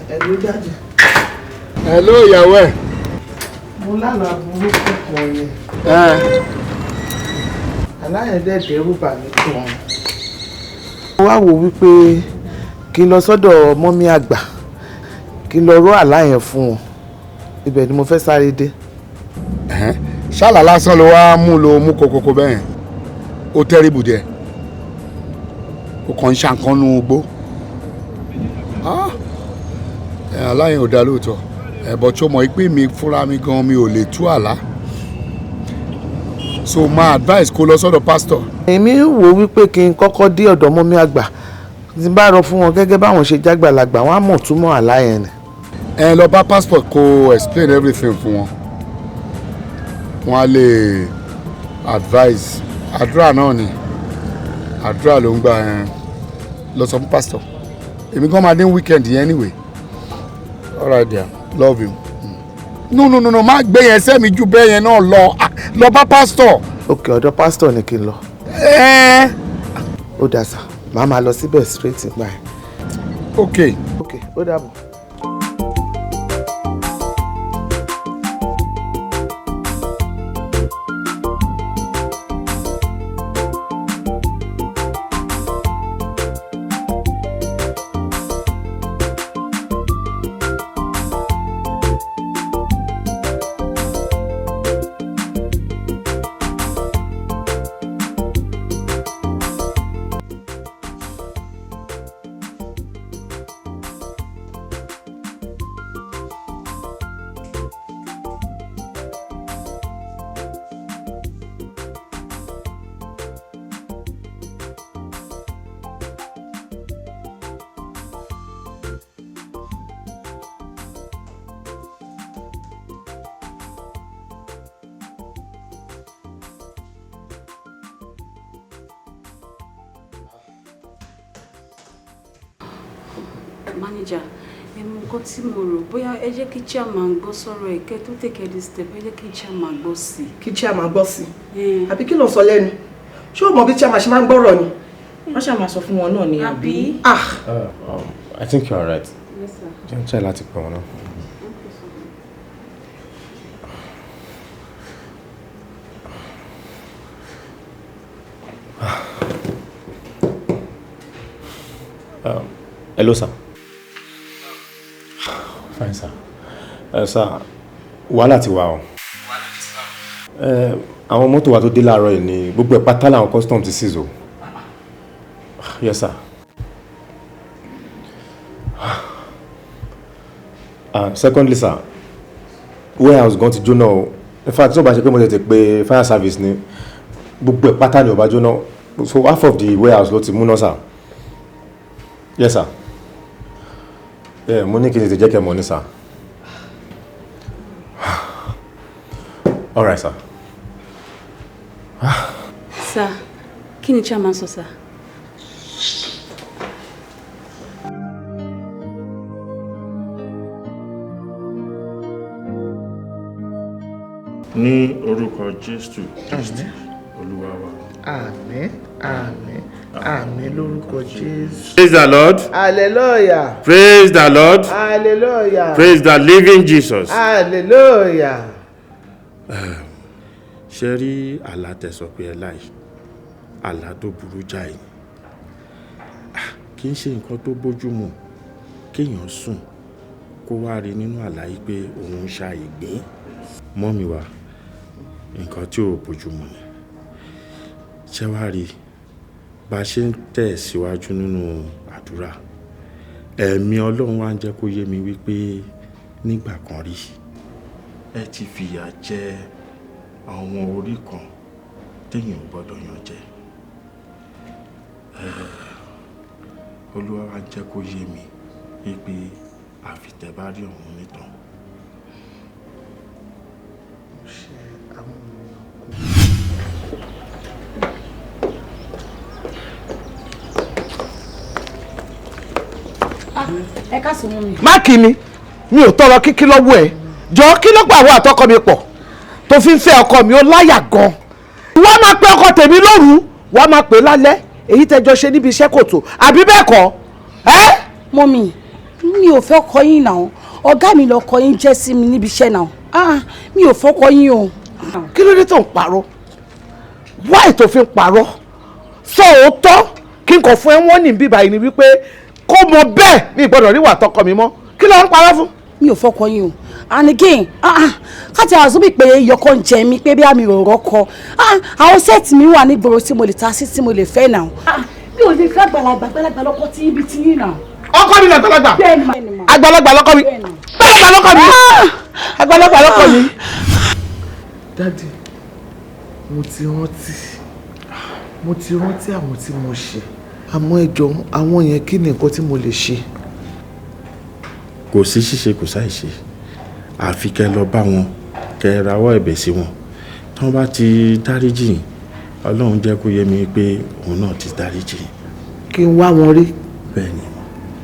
Hello daddy. Hello ìyàwó ẹ̀. Mo lálàá burúkú kan yẹn. Aláyẹ̀dẹ̀ dẹ́rù bà mí gan. Mo wá wò wípé kí n lọ sọ́dọ̀ mọ́mí àgbà kí n lọ rọ́ àlá yẹn fún wọn. Ibẹ̀ ni mo fẹ́ sáré dé. Ṣálà lásán ló wá mú kokoko bẹ́ẹ̀. Ó tẹ́rìbù díẹ̀. Ó kàn ń ṣàǹkanú gbó. Aláyẹn ò dá lóòótọ́. Ẹ̀bọ̀ tí ó mọ̀ pé mi fúnra mi gan mi ò lè tú àlá. So my advice kó lọ sọ́dọ̀ pastor. Èmi wò wípé kí n kọ́kọ́ dé ọ̀dọ̀ mọ́mí àgbà. Tí n bá rọ fún wọn gẹ́gẹ́ báwọn ṣe jágbàlagbà wọn á mọ̀ túmọ̀ àlá yẹn ni. Ẹ lọ bá pastor kó explain everything fún wọn. Wọ́n á lè advise. Àdúrà náà ni. Àdúrà ló ń gbà lọ sọ fún pastor. Èmi gan máa dé weekend yẹn anyway. All right dear, love you. No, má gbé yẹn sẹ́mi jù bẹ́ẹ̀ yẹn náà lọ bá pastor. Okay, ọ̀dọ̀ pastor ni kí n lọ. Ó dà sá, màá máa lọ síbẹ̀ straight nígbà yẹn. Okay, ó dàbọ̀. Manager, nǹkan tí mo rò bóyá ẹ jẹ́ kí chairman gbọ́ sọ̀rọ̀ ẹ̀ kẹ́ tó take any step ẹ jẹ́ kí chairman gbọ́ sí. Kí chairman gbọ́ sí? Àbí kí ló ń sọ lẹ́nu? Ṣé o mọ̀ bí chairman ṣe máa ń gbọ́rọ̀ ni? Wọ́n ṣáà máa sọ fún wọn náà ni àbí? I think you are right. Yes sir. Jẹ́ ń try láti pè wọ́n náà. Hello sir. Fine sir. Sir, wàhálà ti wà o. Àwọn mọ́tò wa tó dé láàárọ̀ yìí ni gbogbo ẹ̀ pátá làwọn custom ti seize o. Yes sir. Secondly sir, warehouse gan ti jóná o. In fact, tí wọ́n bá ṣe pé mo tètè pe fire service ni gbogbo ẹ̀ pátá ni ó bá jóná. So half of the warehouse ló ti múná sir. Yes sir. Yeah, mo ní kí n tètè jẹ́ kẹ́ mọ̀ ní sir. All right sir. Sir, kí ni chairman sọ sir? Ní orúkọ Jésù Kristi Olúwa wa. Àmín, àmín, àmín lórúkọ Jésù. Praise the Lord. Hallelujah. Praise the Lord. Hallelujah. Praise the living Jesus. Hallelujah. Ṣé rí àlá tẹ́ sọ pé ẹ láì àlá tó burú jáì kì í ṣe nǹkan tó bójúmu kéèyàn sùn kó wá rí nínú àlá yìí pé òun ń ṣa ìgbín mọ́mì wa nǹkan tí ò bójúmu ni ṣé wá rí bá ṣe ń tẹ̀ síwájú nínú àdúrà ẹ̀mí Ọlọ́run wá ń jẹ́ kó yé mi wípé nígbà kan rí ẹ ti fìyà jẹ àwọn orí kan téèyàn gbọ́dọ̀ yàn jẹ Olúwa wá ń jẹ́ kó yé mi wípé àfitẹ́ bá rí ọ̀hún nìtàn. Ẹ ká sọ mọ́ mi. Má kí mi ò tọrọ kíkí lọ́wọ́ ẹ̀ jọ kí ló gbà wọ àtọkọ mi pọ̀ tó fi ń fẹ́ ọkọ mi ó láyà gan wọ́n máa pe ọkọ tèmi lóru wọ́n máa pè lálẹ́ èyí tẹjọ ṣe níbi iṣẹ́ kò tó àbí bẹ́ẹ̀ kọ́ ẹ́. Mọ́mì mi ò fẹ́ kọ yín náà ọ̀gá mi lọ kọ yín jẹ́ sí mi níbi iṣẹ́ náà mi ò fẹ́ kọ yín o. Kí ló dé tó ń parọ́ wáì tó fi ń parọ́ sọ òótọ́ kí n kò fún ẹ wọ́n ní bíbá yìí ni wípé kó mọ bẹ́ẹ̀ ní ìgbọ́dọ̀ rí wà tọkọ mi mọ́ kí ló ń parọ́ fún. Mi ò fẹ́ kọ yín o and again káti àzúbì pé yọkọ ń jẹ mi pé bí àmì òrò kọ àwọn sẹ́ẹ̀tì mi wà nígboro tí mo lè ta sí tí mo lè fẹ́ náà mi ò lè fẹ́ àgbàlagbà lọ́kọ tí ibi tí yín náà. Ọkọ mi làgbàlagbà àgbàlagbà lọ́kọ mi àgbàlagbà lọ́kọ mi. Dádì mo ti rántí àwọn tí mo ṣe àmọ́ ẹ jọ̀ọ́ àwọn yẹn kí ni nǹkan tí mo lè ṣe. Kò sí ṣíṣe kò sáì ṣe àfi kẹ́ lọ bá wọn kẹ́ rawọ́ ẹ̀bẹ̀ sí wọn tí wọ́n bá ti dáríjì Ọlọ́run jẹ́ kó yé mi pé òun náà ti dáríjì. Kí n wá wọn rí. Bẹ́ẹ̀ni.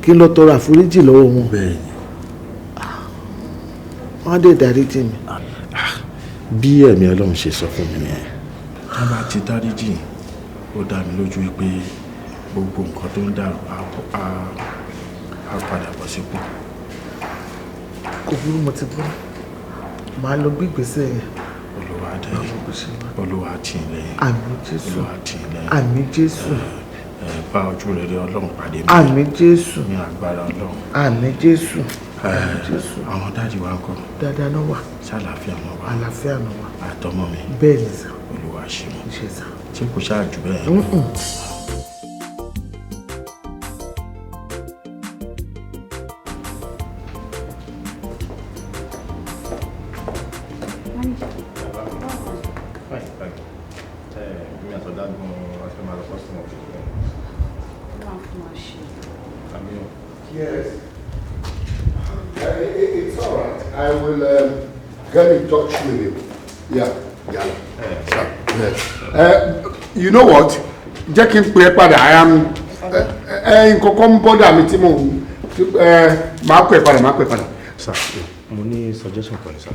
Kí n lọ tọrọ àforíjì lọ́wọ́ wọn. Bẹ́ẹ̀ni. Wọ́n á dé dáríjì mi. Bí ẹ̀mí Ọlọ́run ṣe sọ fún mi nìyẹn tí wọ́n bá ti dáríjì ó dá mi lójú wípé gbogbo nǹkan tó ń dàrú á padà bọ̀ sípò. Kò burú mo ti gbọ́ màá lọ gbé ìgbésẹ̀ yẹn. Olúwa tì í lẹ́yìn. Àmín Jésù. Olúwa tì í lẹ́yìn. Àmín Jésù. Bá ojú rere Ọlọ́run pàdé mi. Àmín Jésù. Ní agbára Ọlọ́run. Àmín Jésù. Àmín Jésù. Àwọn dáàdì wa ń kọ́. Dáadáa náà wà. Ṣàlàáfíà náà wà. Àlàáfíà náà wà. Àtọmọ mi. Bẹ́ẹ̀ ni sà. Olúwa ṣe mí. Ṣé sà. Tí kò ṣáà jù bẹ́ẹ̀. Yes. It's all right. I will get in touch with you. Yeah. You know what? Jẹ́ kí n pè é padà. I am nǹkan kan ń bọ́dà mi tí mo máa pè é padà. Sir, mo ní suggestion kan ní sir.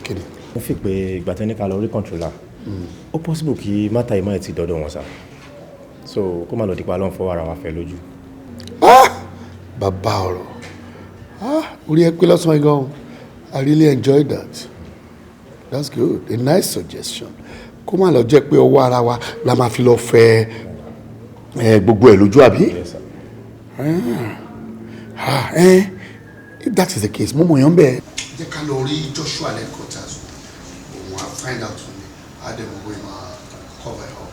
Kí ni? Mo fi pé ìgbà tẹ́ ní ká lọ rí controller. Ó possible kí mátà ìmọ̀ ẹ̀ ti dọ́dọ̀ wọn sir. So kó má lọ dípa lọ́n fọwọ́ ara wa fẹ́ lójú. Bàbá ọ̀rọ̀. Orí ẹ pé lọ́sàn-án gan-an. I really enjoyed that. That's good. A nice suggestion. Kó má lọ jẹ́ pé ọwọ́ ara wa la máa fi lọ fẹ́ gbogbo ẹ̀ lójú àbí? Yes sir. If that is the case, mo mọ̀ yàn bẹ́ẹ̀. Jẹ́ ká lọ rí Joshua headquarters. Òun á find out for me. Ademo wey ma cover up.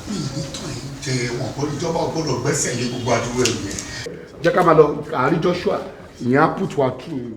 Mi ní tán yìí jẹ wọn kọ́ ìjọba gbọ́dọ̀ gbẹ́sẹ̀ lé gbogbo àdúgbò ẹ̀ yẹn. Jẹ́ ká máa lọ àárín Joshua ìyẹn á put wa through.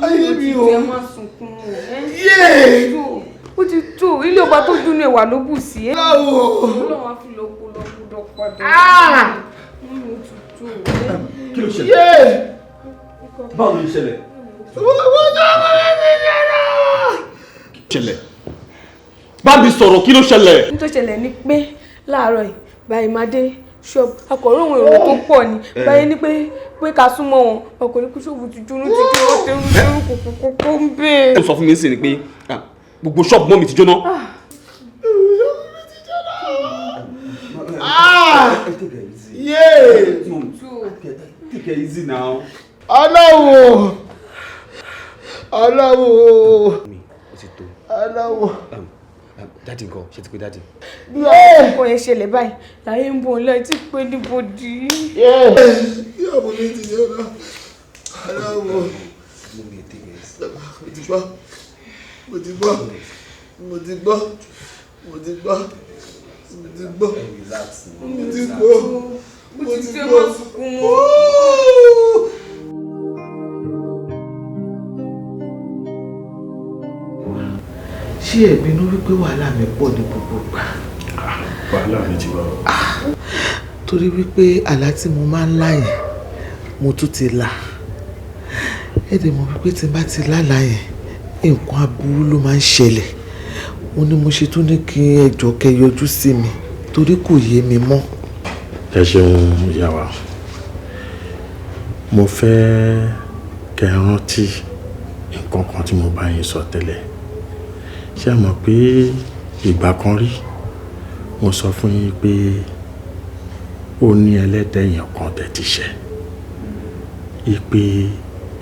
ayé mi o. ẹ má sunkún o. Ó ti tó ilé ọba tó dúnú ẹwà ló bù sí. Ọlọ́run á fi lọ́kùlọ́kùdọ̀ padà. Kí ló ṣẹlẹ̀? Báwo ló ṣẹlẹ̀? Ṣẹlẹ̀. Bá mi sọ̀rọ̀, kí ló ṣẹlẹ̀? Ní tó ṣẹlẹ̀ ni pé láàárọ̀ yìí báyìí máa dé ṣọ́ọ̀bù akọ̀rọ̀ òun èrò tó pọ̀ ni báyìí ní pé ká súnmọ́ wọn ọkùnrin kú ṣọ́ọ̀bù ti jóná ti dé wọ́n tẹ́rù kòkòkò ń bè. Ó sọ fún mi sí ni pé gbogbo ṣọ́ọ̀bù mọ́ mi ti jóná. Take it easy now. Ọlọ́wọ́ Daddy nǹkan ṣe ti pé daddy. Bí ọkọ̀ yẹn ṣẹlẹ̀ báyìí láyé ń bọ̀ láì tí pé níbodì. Ìyàwó mi ti yẹ náà. Ọlọ́wọ́. Mo ti gbọ́. Ṣé ẹ bínú wípé wàhálà mi pọ̀ ní gbogbo ìgbà? Wàhálà mi ti wá. Torí wípé àlá tí mo máa ń lá yẹn mo tún ti là. Ẹ dẹ̀ mọ̀ wípé tí n bá ti lálàá yẹn nǹkan aburú ló máa ń ṣẹlẹ̀. Mo ní mo ṣe tún ní kí ẹ jọ̀ọ́ kẹ́ yọjú sí mi torí kò yé mi mọ́. Ẹ ṣeun ìyá wa. Mo fẹ́ kẹ́ rántí nǹkan kan tí mo bá yín sọ tẹ́lẹ̀. Ṣé ẹ mọ̀ pé ìgbà kan rí mo sọ fún yín pé ó ní ẹlẹ́dẹ̀yìn kan tẹ́ ti ṣẹ̀ ìpè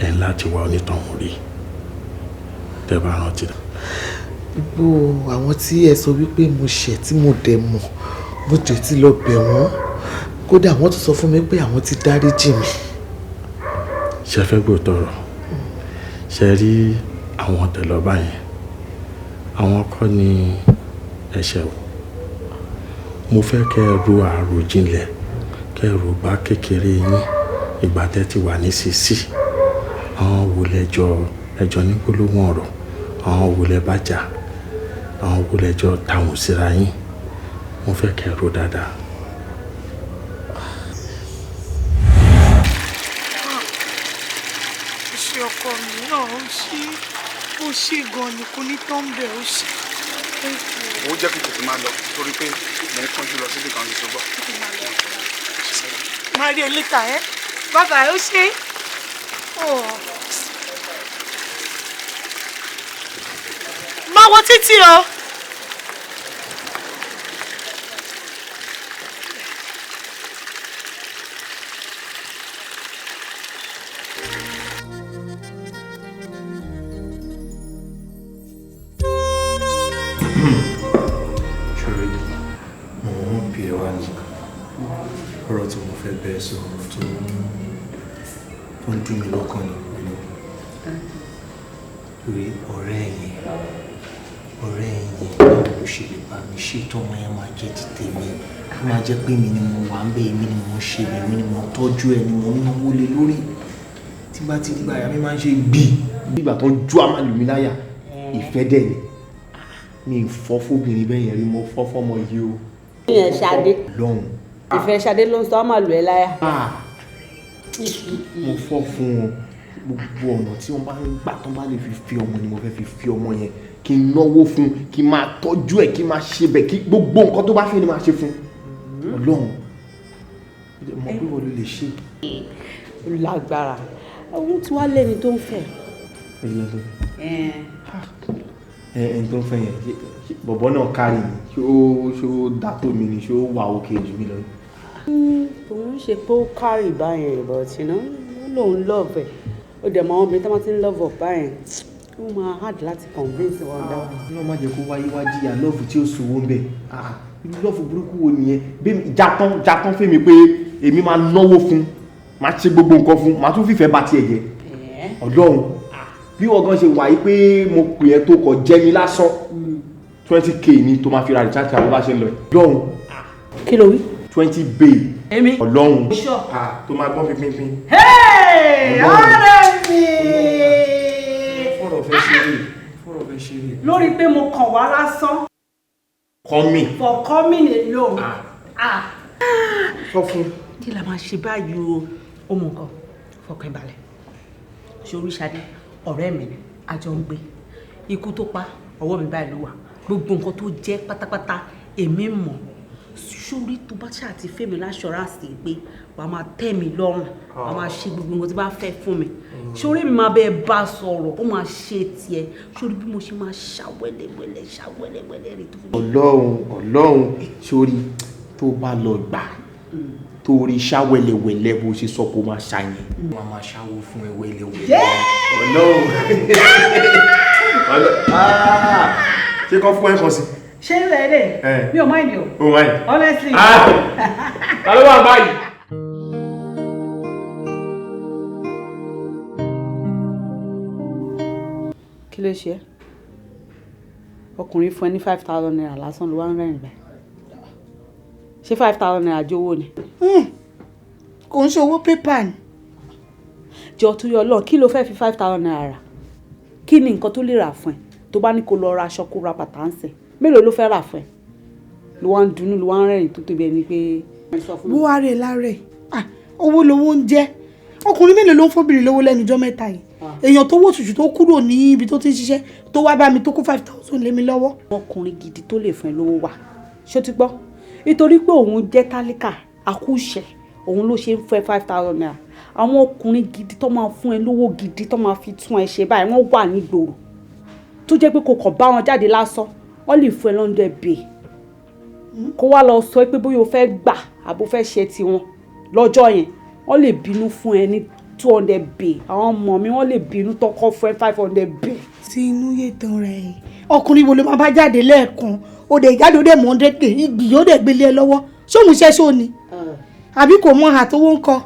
ẹ̀ láti wá onítọ̀hún rí tẹ́ bá rántí. Gbogbo àwọn tí ẹ sọ wípé mo ṣẹ̀ tí mo dẹ̀ mọ̀ mo dẹ̀ ti lọ bẹ̀ wọ́n kódà wọ́n tún sọ fún mi pé àwọn ti dáríjì mi. Ṣé fẹ́ gbòòtọ̀ rọ̀? Ṣé rí àwọn tẹ̀lọ́bà yẹn? Àwọn kọ́ ni ẹ̀ṣẹ̀ o. Mo fẹ́ kẹ́ ẹ ro àròjinlẹ̀ kẹ́ ẹ rò bá kékeré yín ìgbà tẹ́ ti wà ní sísí. Àwọn wo lẹ́jọ́ ní gbólóhùn ọ̀rọ̀, àwọn wo lẹ bá jà, àwọn wo lẹ́jọ́ táwọn síra yín. Mo fẹ́ kẹ́ ẹ ro dáadáa. Ṣé ọkọ mi náà ń ṣí ó ṣí gan ni kò ní tán bẹ̀ ó ṣí. Ó jẹ́ kí tètè máa lọ torí pé mò ń kánjú lọ síbi kan ní ṣùgbọ́n. Máa rí ẹ létà ẹ́ bàbá ó ṣe. Máa wo títí o. Ọ̀rọ̀ tí mo fẹ́ bẹ́ẹ̀ sọ ọ̀rọ̀ tó ń dùn mí lọ́kàn ni lórí ọ̀rẹ́ yẹn báwo ló ṣe lè bá mi ṣe tọ́mọ yẹn máa jẹ́ ti tèmi ó máa jẹ́ pé mi ni mo wà ń bẹ èmi ni mo ń ṣe èmi ni mo tọ́jú ẹ ni mo ń náwó lé lórí tí bá ti dìgbà àyà mi máa ń ṣe gbì nígbà tó ń jó àmàlù mi láyà ìfẹ́ dẹ̀ ni mi ì fọ́ fóbìnrin bẹ́ẹ̀ yẹn rí mo fọ́ fọ́mọ yìí o. ìyẹn Ṣadé lọ́hùn. ìfẹ́ Ṣadé ló ń sọ àmàlù ẹ láyà. mo fọ́ fún wọn gbogbo ọ̀nà tí wọ́n bá ń gbà tó bá lè fi ọmọ ni mo fẹ́ fi ọmọ yẹn kí n náwó fún kí n máa tọ́jú ẹ̀ kí n máa ṣe bẹ̀ kí gbogbo nǹkan tó bá fẹ́ ni máa ṣe fún Ọlọ́run mọ̀ pé wọ́n ló lè ṣe. lágbára ohun tí wàá lẹ́ni tó ń fẹ́. ẹni tó ń fẹ́ yẹn bọ̀bọ̀ náà kárì ni ṣó dátò mi ni ṣó wà òkè jù mí lọ. òun ṣe pé ó kárì báyẹn but ó lóun lọ́ọ̀fẹ̀ ó dẹ̀ mọ àwọn obìnrin tó máa ti ń lọ́ọ̀fọ̀ báyẹn ó máa hard láti convince wọn dá. náà má jẹ́ kó wáyé wá jìyà lọ́ọ̀fù tí ó sòwò ń bẹ̀ irú lọ́ọ̀fù burúkú wo nìyẹn bẹ́ẹ̀ jatán fẹ́mi pé èmi máa náwó fún máa ṣe gbogbo nǹkan fún máa tún fìfẹ́ bá tiẹ̀ jẹ́ Ọlọ́run bí wọ́n gan ṣe wà yí pé mo pè ẹ́ tó kọ̀ jẹ́ mi lásán 20k ni tó máa fi ra recharge card bá ṣe ń lọ Ọlọ́run. kí ló wí. 20 bay. èmi. Ọlọ́run tó máa gbọ́n pínpín. ọ̀rẹ́ mi. wá lásán. Coming. For coming alone. Sọ fún. Kí la máa ṣe báyìí o? Ó mọ nǹkan fọkàn balẹ̀. Ṣorí Ṣadé ọ̀rẹ́ mi ni àjọ ń gbé. Ikú tó pa ọwọ́ mi báyìí ló wà. Gbogbo nǹkan tó jẹ́ pátápátá èmi mọ̀. Ṣorí tó bá ṣáà ti fẹ́ mi láṣọ́ráàsì pé wàá máa tẹ́ mi lọ́rùn, wàá máa ṣe gbogbo nǹkan tí bá fẹ́ fún mi. Ṣorí mi máa bẹ́ẹ̀ bá sọ̀rọ̀, ó máa ṣe tiẹ̀. Ṣorí bí mo ṣe máa ṣàwẹ́lẹ́wẹ́lẹ́ rẹ̀ tó fi. Ọlọ́run ṣorí tó bá lọ gbà torí ṣàwẹ́lẹ́wẹ́lẹ́ bó ṣe sọ pé ó máa ṣàyẹn. Wọ́n máa ṣàwó fún ẹ wẹ́lẹ́wẹ́lẹ́. Ọlọ́run ṣé kọ́ fún ẹ kan sí. Ṣé ń rẹ̀ lè? Mi ò mind o. Oh my. Honestly. Ta ló wà báyìí? Kí ló ṣe? Ọkùnrin fún ẹ ní 5,000 naira lásán ló wá ń rẹ́rìn báyìí. Ṣé 5,000 naira jówó ni? Kò ń ṣe owó pépà ni. Jọ tó yọ lọ, kí ló fẹ́ fi 5,000 naira rà? Kí ni nǹkan tó lè rà fún ẹ? Tó bá ní kó lọ ra aṣọ kó ra bàtà ń sẹ̀. Mélòó ló fẹ́ rà fún ẹ? Ló wá ń dunú, ló wá ń rẹ́rìn tó tóbi ẹni pé. Buhari láre. Owó lowó ń jẹ́. Ọkùnrin mélòó ló ń fọ́bìnrin lówó lẹ́nu ọjọ́ mẹ́ta yìí? Èèyàn tó wò tùtù tó kúrò ní ibi tó ti ń ṣiṣẹ́ tó wá bá mi tó kó 5,000 lé mi lọ́wọ́. Ọkùnrin gidi tó lè fún ẹ lówó wà. Ṣó ti gbọ́? Nítorí pé òun jẹ́ tálíkà, àkúṣẹ̀, òun ló ṣe ń fẹ́ 5,000 naira. Àwọn ọkùnrin gidi tó máa fún ẹ lówó gidi tó máa fi tún ẹ ṣe báyìí wọ́n wà nígboro. Tó jẹ́ pé kò kàn bá wọn jáde lásán, wọ́n lè fún ẹ lọ́ndẹ̀ bẹ́ẹ̀. Kó wá lọ sọ pé bóyá o fẹ́ gbà àbó fẹ́ ṣe tiwọn lọ́jọ́ yẹn, wọ́n lè bínú fún ẹ ní 200 bẹ́ẹ̀. Àwọn ọmọ mi wọ́n lè bínú tọkọ fún ẹ 500 bẹ́ẹ̀. Tí inú yé tán rẹ̀ ọkùnrin wo ló máa bá jáde lẹ́ẹ̀kan ó dé ìjáde ó dé mọ̀ 100k ìgbì yóò dé gbélé ẹ lọ́wọ́ ṣé òun ṣẹ́ṣó ni àbí kò mọ àtọwọ́ ń kọ.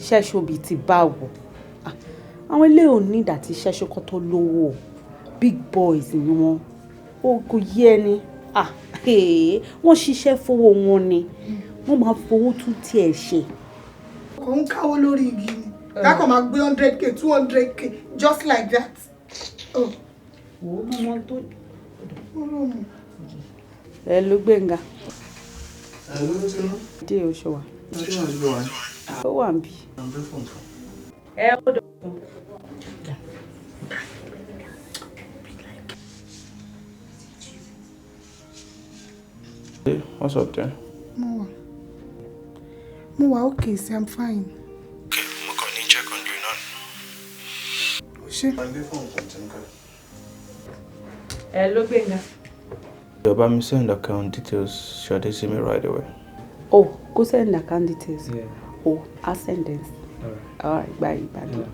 Ṣẹ́ṣó bíi ti báwo? Àwọn ilé òní ìdá tí ṣẹ́ṣó kan tó lówó big boys ni wọ́n ó kò yé ẹni wọ́n ṣiṣẹ́ fowó wọn ni wọ́n máa fowó tún tiẹ̀ ṣe. Kò ń káwó lórí igi ni kákan máa gbé 100k 200k just like that. Wo mọ tó ẹ ló Gbénga. Ẹ ló ti rán. Dé o ṣe wà. Ó wà ń bí. Ẹ ó dọ̀ fún. Hey, what's up there? Mo wà okay, say I'm fine. Okay, mo kàn ní check on you náà. Ó ṣe. Ẹ ló Gbénga. Bá mi send account details, shall they see me right away? Oh, go send account details. Yeah. Oh, I'll send them. All right, bye. Yeah.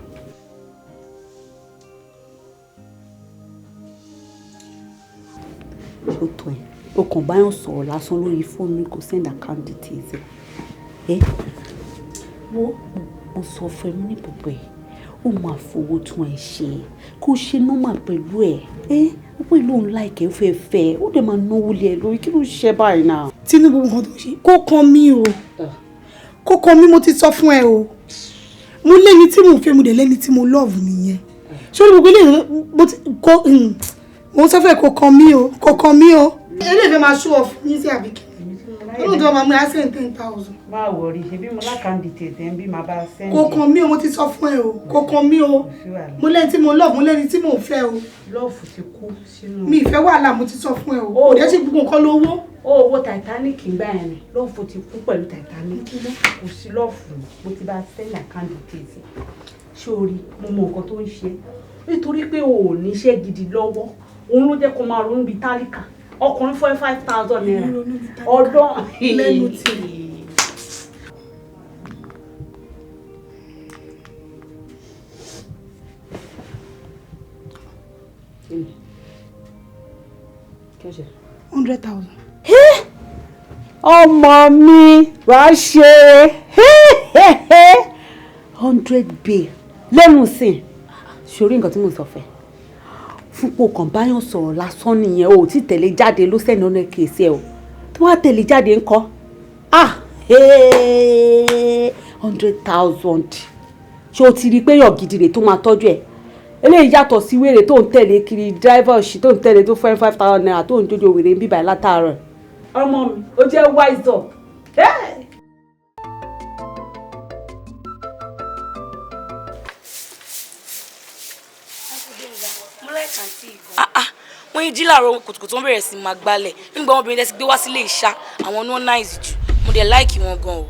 Ṣó tó ẹ̀ o kàn báyọ̀ sọ̀rọ̀ lásán lórí fóònù kò send account details ẹ̀ mo sọ fún ẹ ní gbogbo ẹ̀ ó máa fowó tún ẹ ṣe kó ṣe nọ́mà pẹ̀lú ẹ̀ ó pè lóun láìkẹ́ fẹ́ ó dẹ̀ máa náwó lé ẹ lórí kí ló ṣe báyìí náà. Tinubu nǹkan tó ṣe kó kan mí o kó kan mí mo ti sọ fún ẹ o mo lẹ́ni tí mo fẹ́ mo dẹ̀ lẹ́ni tí mo love nìyẹn ṣé o ní gbogbo ilé mo sọ fẹ́ kó kan mí o eléyìí máa show off ní sí àbíkí olóòtú ọmọ mi á send 10,000. má wọrí ṣebí mo lákàndì tètè ń bí máa bá send. kó kan mí o mo ti sọ fún ẹ o kó kan mí o mo lẹ́ni tí mo love mo lẹ́ni tí mo fẹ́ o. lọ́ọ̀fù ti kú sínú. mi ìfẹ́ wàhálà mo ti sọ fún ẹ o kò dẹ́ sí gbogbo nǹkan lówó. owó Titanic ń gbà yẹn ni lọ́ọ̀fù ti kú pẹ̀lú Titanic kò sí lọ́ọ̀fù mo ti bá send account details sórí mo mọ nǹkan tó ń ṣe nítorí pé o ò níṣẹ́ gidi lọ́wọ́ òun ló jẹ́ kó máa ronú bíi tálíkà ọkùnrin fún 5,000 naira ọdún lẹ́nu tí. Kẹ́sẹ̀. 100,000. ọmọ mi wàá ṣe 100 bay lẹ́nu sìn sórí nǹkan tí mo sọ fẹ́ fúnpọ̀ kan báyọ̀ sọ̀rọ̀ lásán nìyẹn o tí tẹ̀lé jáde ló sẹ́ni ọ̀nà kèsì ẹ̀ o tí wọ́n á tẹ̀lé jáde ńkọ́ 100,000 ṣé o ti rí i pé yọ̀ gidi rè tó máa tọ́jú ẹ̀ eléyìí yàtọ̀ sí wèrè tó ń tẹ̀lé kiri driver òṣì tó ń tẹ̀lé tó fẹ́ 5,000 naira tó ń jójó wèrè ń bíbà látàárọ̀. ọmọ mi ó jẹ́ wise up. wọ́n yí jí láàárọ̀ kùtùkùtù wọ́n bẹ̀rẹ̀ sí máa gbálẹ̀ nígbà wọn obìnrin tẹ́sí gbé wá sílé ìṣá àwọn ní wọ́n náìsì jù mo dẹ̀ láìkì wọn gan o.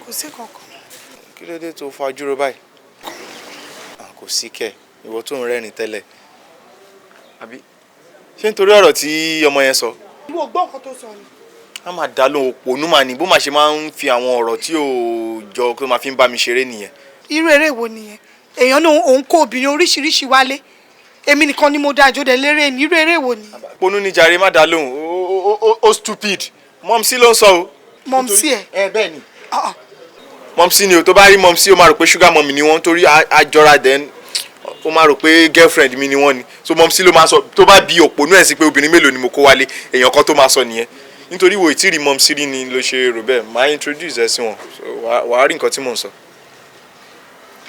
kò sí kankan. kí ló dé tó fajúro báyìí. kò sí kẹ ìwọ tó ń rẹ́rìn tẹ́lẹ̀ àbí ṣé nítorí ọ̀rọ̀ tí ọmọ yẹn sọ. mo gbọ́ nǹkan tó sọ ni. a máa dá lóhùn òpònú mà ní bó máa ṣe máa ń fi àwọn ọ̀rọ̀ tí ò jọ kó máa fi ń bá mi ṣeré nìyẹn. irú eré wo nìyẹn èèyàn náà òun kó obìnrin oríṣiríṣi wálé èmi nìkan ni mo dá àjọdẹ lérè ní irú eré wo ni. òpònú ni jàre má dá lóhùn ó stupid mọ́mísí ló ń sọ o. mọ́mísí ẹ̀. bẹ́ẹ̀ ni. mọ́mísí ni o tó bá rí mọ́mísí ó máa rò pé sugar mọ́mí ni wọ́n torí àjọra then ó máa rò pé girlfriend mi ni wọ́n ni so mọ́mísí ló máa sọ tó bá bí òpònú ẹ̀ sí pé obìnrin mélòó ni mo kó wálé èèyàn kan tó máa sọ nìyẹn nítorí wo ìtìrì mọ́mísí rí ni ló ṣe rò bẹ́ẹ̀ máa introduce ẹ sí wọn wàá rí nǹkan tí mò ń sọ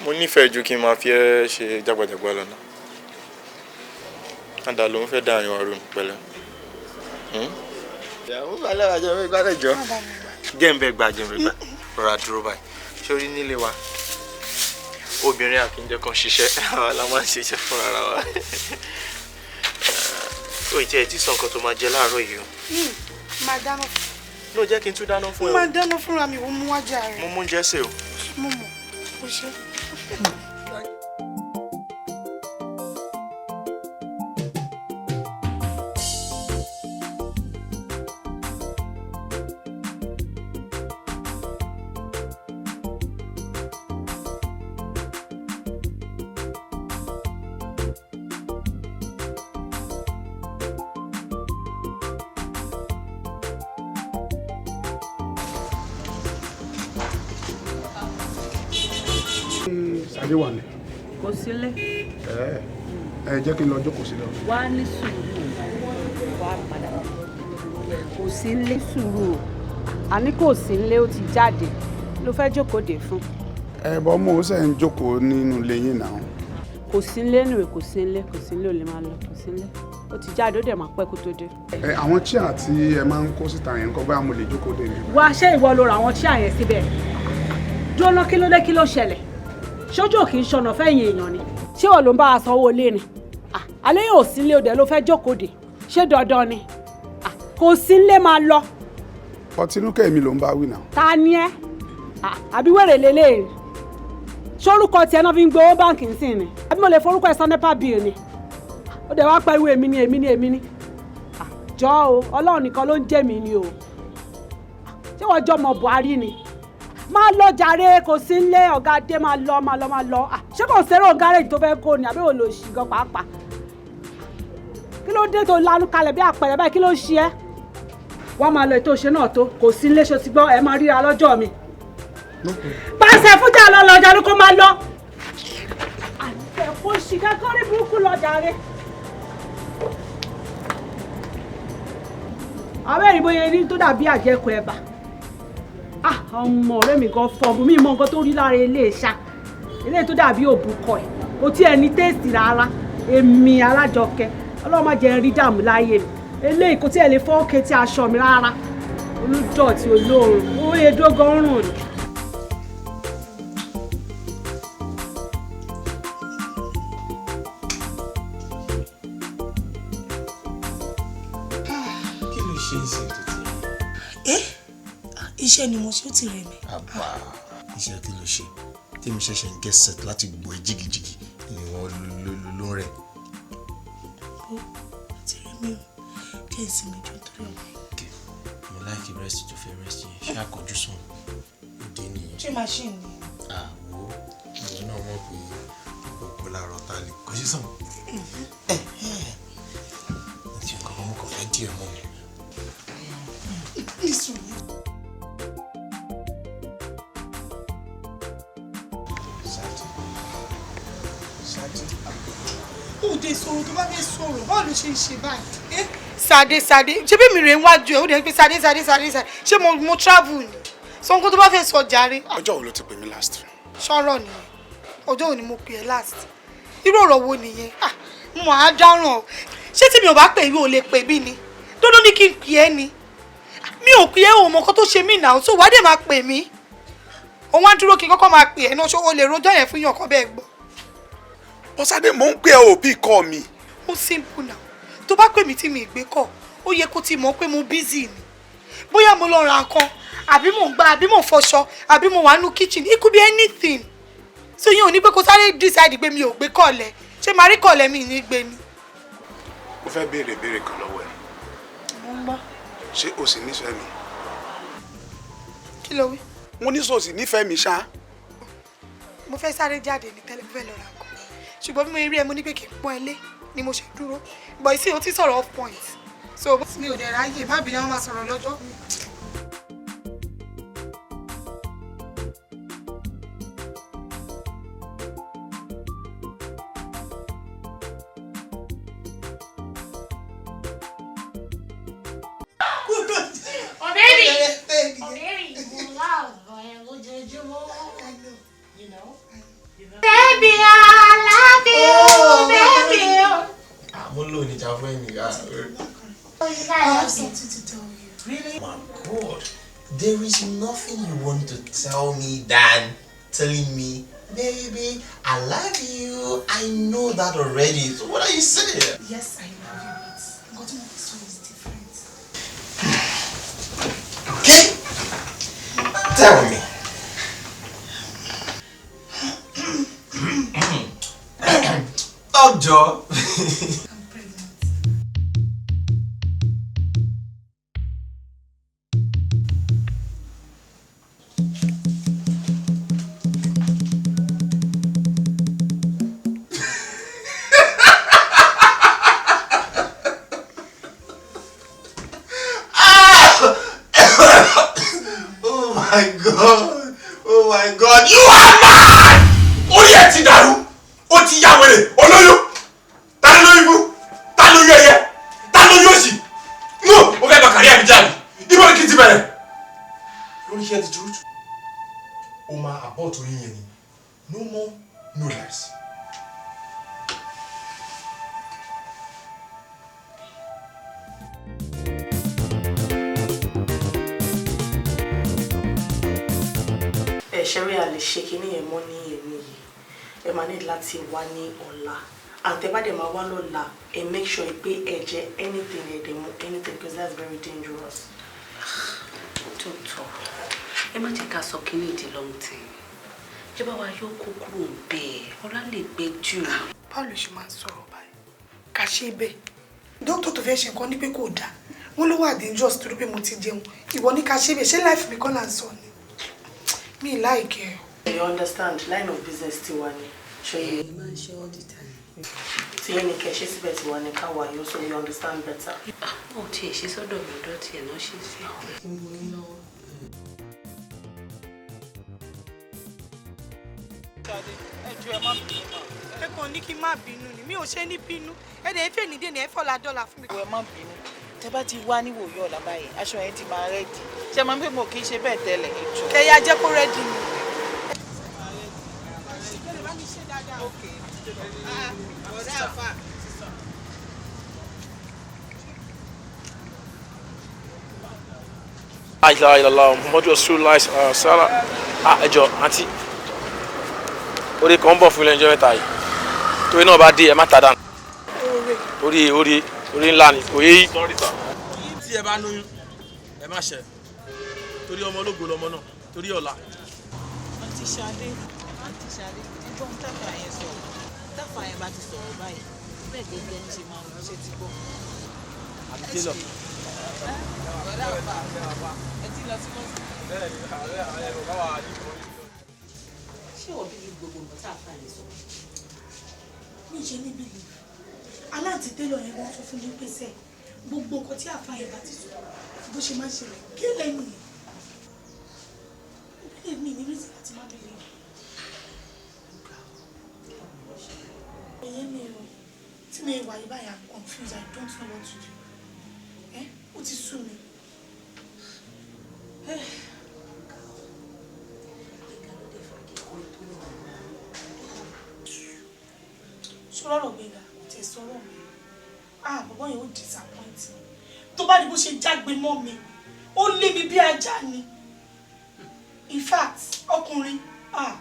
mo nífẹ̀ẹ́ ju kí n máa fi ẹ́ ṣe jágbàjàgbà lọ́nà àdá ló ń fẹ́ dá àyàn àrùn pẹ̀lẹ́. ìyàwó balẹ̀ àjọ mi gbádùn jọ jẹ́ǹbẹ̀ gbà rọra dúró báyìí sórí nílé wa obìnrin àkíńjẹ kan ṣiṣẹ́ àwa la máa ń ṣiṣẹ́ fún ara wa. ó ìtẹ́ ẹ̀ tí sọ nǹkan tó máa jẹ láàárọ̀ yìí o. máa dáná fún. ló jẹ́ kí n tún dáná fún ẹ o. máa dáná fúnra mi ò mú wájà rẹ̀. mo mú oúnjẹ sè o. mo mọ̀ ó ṣe. Sade wà ní. kò sílé. ẹ jẹ́ kí n lọ jókòó sílẹ̀. wá ní sùúrù wá padà kò sí nílé sùúrù àní kò sí nílé ó ti jáde ló fẹ́ jókòó dè fún. bọ́ mo ṣe ń jókòó nínú ilé yín náà. kò sí nílé nù kò sí nílé ò lè máa lọ kò sí nílé ó ti jáde ó dẹ̀ máa pẹ́ kó tó dé. àwọn chíà tí ẹ máa ń kó síta yẹn kọ́ bá mo lè jókòó dè mí. wá ṣé ìwọ ló ra àwọn chíà yẹn síbẹ̀ dúró kí ló dé kí ló ṣẹlẹ̀ ṣojú kì í ṣọ̀nà fẹ́yìn èèyàn ni ṣé wọ́n ló ń bá a sanwó ilé ni alẹ́ yóò sí ilé òde ló fẹ́ jókòó dè ṣé dandan ni kò sí ilé máa lọ. ọtínúkẹ́ mi ló ń bá wí náà. ta ni ẹ àbí wèrè lélẹ̀ sórúkọ tiẹ̀ náà fi ń gbowó báǹkì ń sìn ni àbí mo lè forúkọ ẹ̀ san nepa bill ni ó dẹ̀ wá pariwo èmi ni jọ o ọlọ́run nìkan ló ń jẹ́ mi ni o ṣé wọ́n jọ mọ Buhari ni máa lọ jàre kò sí nílé ọ̀gá adé máa lọ ṣé kò sẹ́rọ̀ gáréjì tó fẹ́ kó ni àbí wò ló ṣì gan pàápàá kí ló dé tó lanu kalẹ̀ bí àpẹẹrẹ báyìí kí ló ṣe ẹ́ wọ́n máa lọ ètò ìṣe náà tó kò sí nílé ṣo ti gbọ́ ẹ máa ríra lọ́jọ́ mi pàṣẹ fújà lọ lọ́jà ni kó máa lọ àtẹ kó ṣì kẹ́kọ̀ọ́ rí burúkú lọ jàre. àwọn èrì bóyá ní tó dàbí àjẹkù ẹ̀bà ọmọ ọ̀rẹ́ mi gan fọ́ọ̀bù mi mọ nǹkan tó rí lára ilé ìṣá ilé tó dàbí òbúkọ ẹ̀ kò tí ẹ ní téèsì rárá èmi Alájọkẹ́ Ọlọ́run má jẹ́ rí dààmú láyé mi eléyìí kò tí ẹ lè fọ́ òkè tí aṣọ mi rárá olùdọ̀tí olóòrùn owó edógan rùn ni. kí ló ṣe é sí tuntun. iṣẹ́ ni mo ṣe ó ti rẹ̀ mí. àbá iṣẹ́ kí ló ṣe tí mo ṣẹ̀ṣẹ̀ ń get set láti gbọ́ ẹ jìgìjìgì ni wọ́n ló ń rẹ̀. ó ti rẹ̀ mí o kí n sinmi jọ torí ọmọ. mo láìkí rest tó fẹ́ rest yẹn ṣé àkọ́jú sùn òde nìyẹn. ṣé machine ni. àwo ìwọ náà mọ̀ pé òkú làárọ̀ ta lè kọjú sàn. àti nǹkan kan mo kàn fẹ́ díẹ̀ mọ́ mi. Òde sọ̀rọ̀ tó bá fẹ́ sọ̀rọ̀ báwo ló ṣe ń ṣe báyìí? Sade ṣé bí mi rè ń wájú ẹ̀ ó dẹ̀ pé Sade ṣé mo travel ni? Sọ nǹkan tó bá fẹ́ sọ jàre. Ọjọ́ wo ló ti pè mí last? Ṣọ́rọ̀ nìyẹn. Ọjọ́ wo ni mo pè ẹ́ last? Irú ọ̀rọ̀ wo nìyẹn? Mo á dáràn o. Ṣé tí mi ò bá pè yín ò lè pè mí ni? Dandan ní kí n pè ẹ́ ni. Mi ò pè ẹ́ o mọ nǹkan tó ṣe mí náà so wá dé máa pè mí. Òun á dúró kí n kọ́kọ́ máa pè ẹ́ náà ṣó o lè rojọ́ yẹn fún yàn kan bẹ́ẹ̀ gbọ́. Bọ́sádé mò ń pè ẹ́ òbí kọ́ mi. Ó simple now. Tó bá pè mí tí mi ìgbé kọ̀ ó yẹ kó ti mọ̀ pé mo busy ni. Bóyá mo lọ ra nǹkan àbí mo ń gbá àbí mo ń fọṣọ àbí mo wà nínú kitchen it could be anything. So yẹn ò ní pé kó sáré decide pé mi ò gbé kọ̀lẹ̀ ṣé máa rí kọ̀lẹ̀ mi ní gbé ni. Mo fẹ́ béèrè kan lọ́wọ́ ẹ̀. Mo ń gbọ́. Ṣé o sì nífẹ̀ẹ́ mi? Kí ló wí? Mo ní sọ sì nífẹ̀ẹ́ mi ṣá. Mo fẹ́ sáré jáde ní tẹ́lẹ̀ mo fẹ́ lọ ra nǹkan ṣùgbọ́n bí mo rí ẹ mo ní pé kí n pọ́n ẹ lé ni mo ṣe dúró but ìsìn o ti sọ̀rọ̀ off point so mi ò dẹ̀ ráyè má bìí àwọn máa sọ̀rọ̀ lọ́jọ́. Baby, I love you, baby. I'm alone in Japan. I have something to tell you. Really? My God, there is nothing you want to tell me than telling me, baby, I love you. I know that already. So what are you saying? Yes, I love you, but what more this one is different. Okay, tell me. Oh, Joe. I'm pregnant. Oh my God! Oh my God! You are mad! Orí ẹ ti dàrú! Ó ti ya wèrè! Olóyún! Ta ló lóyún fún? Ta ló yọ ẹyẹ? Ta ló yọ òsì? No! Ó fẹ́ bá kárí àbí jáde. Ibo ni kí n ti bẹ̀rẹ̀? Lórí iṣẹ́ ti truth. O máa abort oyún yẹn ni. No more, no less. Ṣẹ́rí a lè ṣe kíní yẹn mọ́ ní èmi yìí ẹ máa ní láti wá ní ọ̀la àtẹ̀bádẹ̀ máa wá lọ́la ẹ make sure pé ẹ jẹ anything ẹ dẹ̀ mú anything because that's very dangerous. Tótó ẹ má jẹ́ ká sọ kíní di long time ẹ bá wa yóò kó kúrò bẹ́ẹ̀ ọlá lè gbẹ jù. Báwo ló ṣe máa ń sọ̀rọ̀ báyìí? Ká ṣe bẹ́ẹ̀ dókítà tó fẹ́ ṣe nǹkan ní pé kò dáa wọ́n ló wà dangerous torí pé mo ti jẹun ìwọ ní ká ṣe bẹ́ẹ̀ ṣé life mi kọ́ là ń sọ ni. Me like you. You understand line of business ti wà ní ṣe yẹ. ẹ máa ń ṣe all the time. tí yẹn ní kẹ ṣe síbẹ̀ tí wà ní ká wà yóò so you understand better. ó tiẹ̀ ṣe sọ́dọ̀ mi ọ̀dọ́ tiẹ̀ náà ṣe sí. ẹ kàn ní kí n má bínú ni mi ò ṣe ní bínú ẹ dẹ̀ ń fẹ́ ní dènà ẹ fọ́lá dọ́là fún mi. ẹ má bínú tẹ bá ti wá níwòye ọ̀la báyìí aṣọ yẹn ti máa rẹ́dì ṣé máa ń pè mọ́ kí n ṣe bẹ́ẹ̀ tẹ́lẹ̀ ètò. kẹyà jẹ́ kó rẹ́dì ni. Ayíláyílá Muhammadu Rasulullah sálà ẹjọ àǹtí orí kan ń bọ̀ fún ilé ẹjọ́ mẹ́ta yìí torí náà bá dé ẹ má ta dànù orí ńlá ni kò yé yí. tí ẹ bá lóyún ẹ má ṣe torí ọmọ ológo lọmọ náà torí ọ̀la. àǹtí Ṣadé ẹjọ́ ń tàfà yẹn sọ̀rọ̀ tàfà yẹn bá ti sọ̀rọ̀ báyìí bẹ́ẹ̀ gẹ́gẹ́ ní ṣe máa ń ṣe ti gbọ́. àbí télọ̀. ẹ ti lọ sí mọ́sí. ṣé o bí gbogbo nǹkan tá a fà yẹn sọ. mi ṣe níbí yìí aláǹtí télọ̀ yẹn wọ́n sọ fún mi pèsè gbogbo nǹkan tí àfa yẹn bá ti sọ bó ṣe máa ń ṣẹlẹ̀ kí lẹ́yìn yẹn òbí lè ní ìrísí láti má bẹ̀rẹ̀. mi ìwà yìí báyìí I'm confused. I don't know what to do. Ó ti sú mi. Sọ̀rọ̀ Gbénga tẹ̀ sọ̀rọ̀ mi. Bàbá yẹn ó disappoint mi. Tó bá di bó ṣe jágbe mọ́ mi, ó lé mi bí ajá ni. In fact, ọkùnrin. Àwọn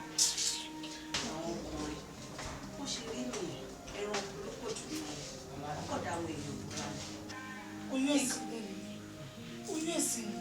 ọkùnrin bó ṣe rí nìyẹn ẹran púpọ̀ jù ní ọ̀dà àwọn èèyàn búra. Oyún ẹ̀sìn lẹ́nu. Oyún ẹ̀sìn ni.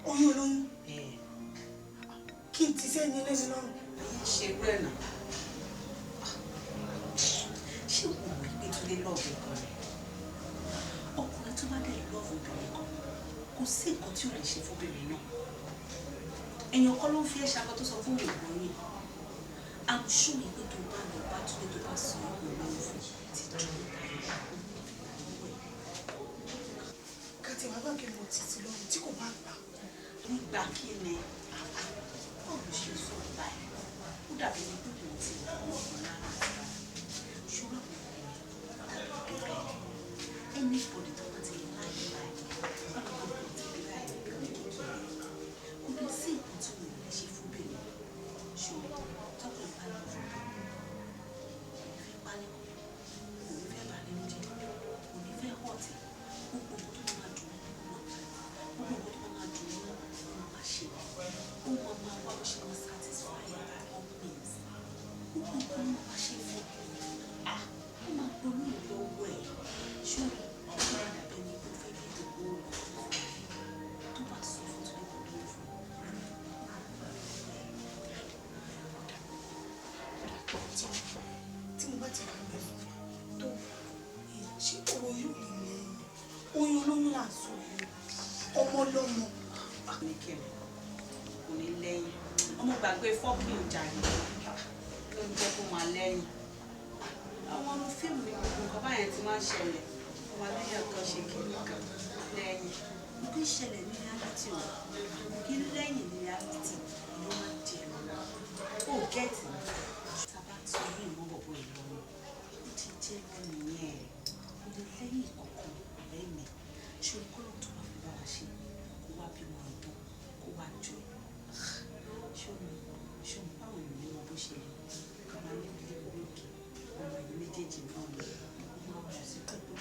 Oyún olóyún. Kí n ti sẹ́ni ẹlẹ́ni lọ́rùn. Ṣé rẹ̀ náà? Ṣé o mọ̀ pé Túndé lọ́ọ̀bù kan rẹ̀? Ọkùnrin tó bá dẹ̀ lọ́ọ̀bù obìnrin kan kò sí nǹkan tí ò lè ṣe fóbìnrin náà. Èèyàn kan ló ń fi ẹ́ ṣakọ tó sọ fún òògùn yìí. I'm sure pé tó bá lọ bá Túndé tó bá sọ òògùn lọ́wọ́ fún ti Túndé tàbí Kàtí wàá gbàgbé mo ti ti lọ́rùn tí kò bá gbà. Nígbà kí ni báwo ṣe sọ báyìí? Ó dàbí ní pípọ̀ tí ọ̀gbọ̀n lára àgbà. Ṣùgbọ́n anybody tó bá ti láyé báyìí, wọ́n kọ́ bọ́ ti bí láyé bẹ̀rẹ̀ kékeré. Kò ní sí nǹkan tí wọ́n lè ṣe fún bèrè. Ṣùgbọ́n tọ́kọ̀ ìbálò fún bèrè. Kò ní fẹ́ pálíkọ̀, kò ní fẹ́ bà nínú jẹ́, kò ní fẹ́ họ̀tì. Gbogbo nǹkan tó máa dùn nínú náà. Gbogbo nǹkan tó máa dùn nínú náà ló máa ṣe. Ó máa wá bó ṣe máa satisfy all needs. Gbogbo nǹkan ló máa ṣe fún un. Ó máa gbóná ìlọ́wọ́ ẹ̀. Ṣùgbọ́n ọ̀gá ìdàbẹ̀ ni kò fẹ́ kí gbogbo tó bá sọ fún tó lè kọ́ lórí fún un. Tí mo bá ti wà ń bẹ fún mi tó ṣe oyún mi ni oyún olóyún là ń sọ yìí ọmọ lọ́mọ. Nìkẹ́mi kò ní lẹ́yìn ọmọ gbàgbé fọ́ọ̀kì ọjà rẹ̀ ló ń jẹ́ kó máa lẹ́yìn. Àwọn ọmọ fíìmù ní gbogbo nǹkan báyẹn ti máa ń ṣẹlẹ̀ ọmọ lẹ́yìn ọ̀kan ṣe kìíní kan lẹ́yìn. Nǹkan ìṣẹ̀lẹ̀ ní reality o kí lẹ́yìn ní reality ló máa ń di ẹ̀rọ náà. Ó gẹ́ẹ̀tì sábà tí ó ní ìmọ̀ bọ̀bọ̀ ìlọrin ó ti jẹ́ ẹ̀rọ nìyẹn kò lè lẹ́yìn ìkọ̀kan ọ̀rẹ́ mi ṣé o kọ́ tó máa fi bá wa ṣe kó wá bí wọn ìbọn kó wá jọ ṣé o báwo ni ní wọn bó ṣe lè kọ́ máa ní ilé olóògì ọmọ ìlú méjèèjì náà ni wọ́n máa wọ̀ sí pẹ̀lú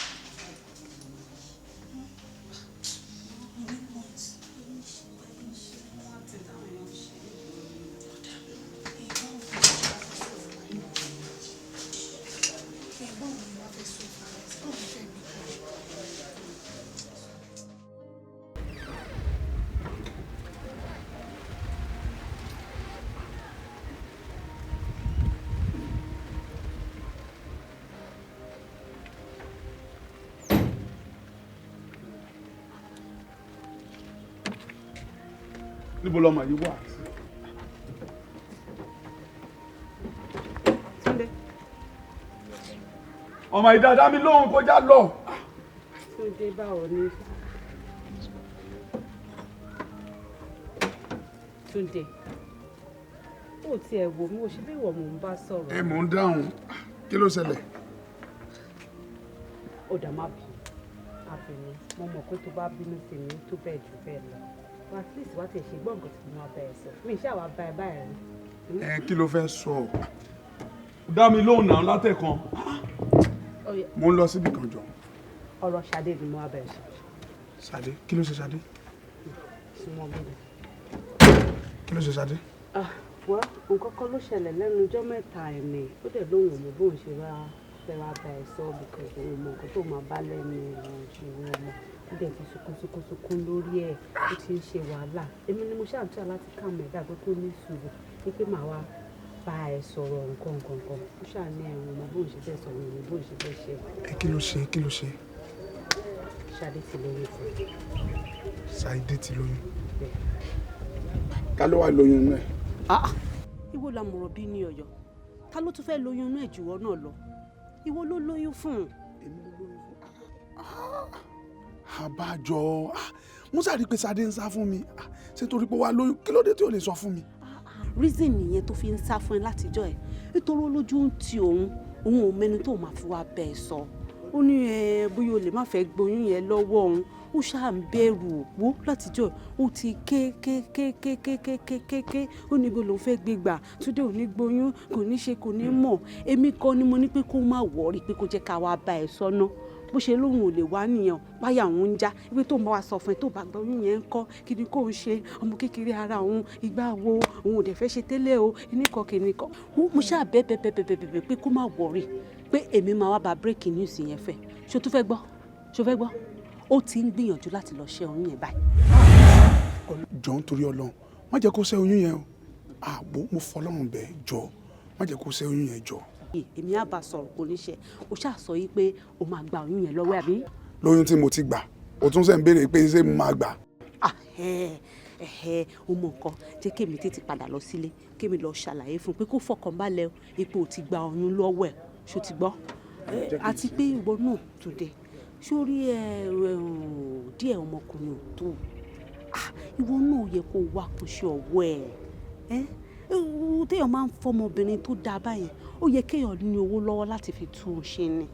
níbo lọmọ yìí wà. ọmọ ìdáadáa mi lóhùn kọjá lọ. Túndé báwo ni. Túndé ó tiẹ̀ wò mí ó ṣe bí ìwọ mò ń bá sọ̀rọ̀. ẹ mò ń dáhùn kí ló ṣẹlẹ̀. ó dà má bì àbẹ̀mí mo mọ̀ pé tó bá bínú sí mi tó bẹ́ẹ̀ jù bẹ́ẹ̀ lọ at least wá ti ṣe gbọ́ nǹkan tí mo máa bá ẹ sọ mi ṣáà wá bá ẹ báyìí rí. ẹ kí ló fẹ́ sọ dá mi lóhùn náà látẹ̀kan mo ń lọ síbi kan jọ. ọ̀rọ̀ Ṣadé ni mo wá bá ẹ sọ. Ṣadé kí ló ṣe Ṣadé. súnmọ́ mi ni. kí ló ṣe Ṣadé. wá nǹkan kan ló ṣẹlẹ̀ lẹ́nu ọjọ́ mẹ́ta ẹ̀mí ó dẹ̀ lóhùn ọmọ bóun ṣe wá fẹ́ wá bá ẹ sọ because òun mọ nǹkan tó máa bá lẹ́nu ìrìn ìṣòro ọmọ ó dẹ̀ ti sunkún lórí ẹ̀ ó ti ń ṣe wàhálà èmi ni mo ṣáà ń tà láti kà mọ́ ẹ̀dá pé kó ní sùúrù ní pé màá wá bá ẹ sọ̀rọ̀ nǹkan ó ṣáà ní ẹ̀rùn ọmọ bóun ṣe fẹ́ sọ̀rọ̀ ìrìn bóun ṣe fẹ́ ṣe. ẹ kí ló ṣe kí ló ṣe. Ṣadé ti lóyún fún. Ṣadé ti lóyún. Ta ló wá lóyún náà? Ìwọ la mọ̀rọ̀ bí ní Ọ̀yọ́. Ta ló tún fẹ́ lóyún inú ẹ̀jùwọ́ náà lọ? Ìwọ ló lóyún fún. Èmi ló lóyún fún. Àbájọ Musa rí pé Ṣadé ń sá fún mi ṣé torí pé wàá lóyún kí ló dé tí ò lè sọ fún mi. Reason nìyẹn tó fi ń sá fún ẹ látijọ́ ẹ̀ nítorí olójú ń ti òun ò mẹ́ni tó máa fi wá bẹ́ẹ̀ sọ. Ó ní bóyá o lè má fẹ́ gboyún yẹn lọ́wọ́ òun ó ṣáà ń bẹ̀rù òpó látijọ́ ó ti ké ó ní bó lòun fẹ́ gbé gbà Túndé ò ní gboyún kò ní ṣe kò ní mọ̀ èmi kan ni mo ní pé kó má wọ̀ọ́rí pé kó jẹ́ ká wá bá ẹ sọ́nà bó ṣe lóhùn ò lè wá nìyẹn páyà òun ń já ibi tó ń bá wa sọ fún ẹ tó bá gboyún yẹn ń kọ́ kí ni kò ń ṣe ọmọ kékeré ara òun ìgbà wo òun ò dẹ̀ fẹ́ ṣe tẹ́lẹ̀ o kìnnìkan mo ṣáà bẹ́ẹ̀ pé kó má wọ̀ọ́rí pé èmi máa wá bá breaking news yẹn fẹ́ ṣó tún fẹ́ gbọ́ ó ti ń gbìyànjú láti lọ ṣẹ́ oyún yẹn báyìí. jọ nítorí Ọlọ́run má jẹ́ kó ṣẹ́ oyún yẹn o àbò mo fọlọ́run bẹ́ẹ̀ jọ má jẹ́ kó ṣẹ́ oyún yẹn jọ. èmi á bá sọ̀rọ̀ kò ní ṣe o ṣáà sọ yìí pé o máa gba oyún yẹn lọ́wọ́ àbí. lóyún tí mo ti gbà o tún ṣe ń béèrè pé ṣé mo máa gbà. o mọ nǹkan jẹ́ kémi tètè padà lọ sílé kémi lọ ṣàlàyé fún un pé kó fọkàn balẹ̀ ipò ò ti gba oyún lọ́wọ́ ẹ̀ ṣó ti gbọ́ àti pé ìwọ náà Túndé sórí díẹ̀ ọmọkùnrin ò tó ìwọ náà yẹ kó wá kó ṣe ọwọ́ ẹ̀ téèyàn máa ń fọmọbìnrin tó dáa báyẹn ó yẹ kéèyàn ní owó lọ́wọ́ láti fi tún un ṣe ni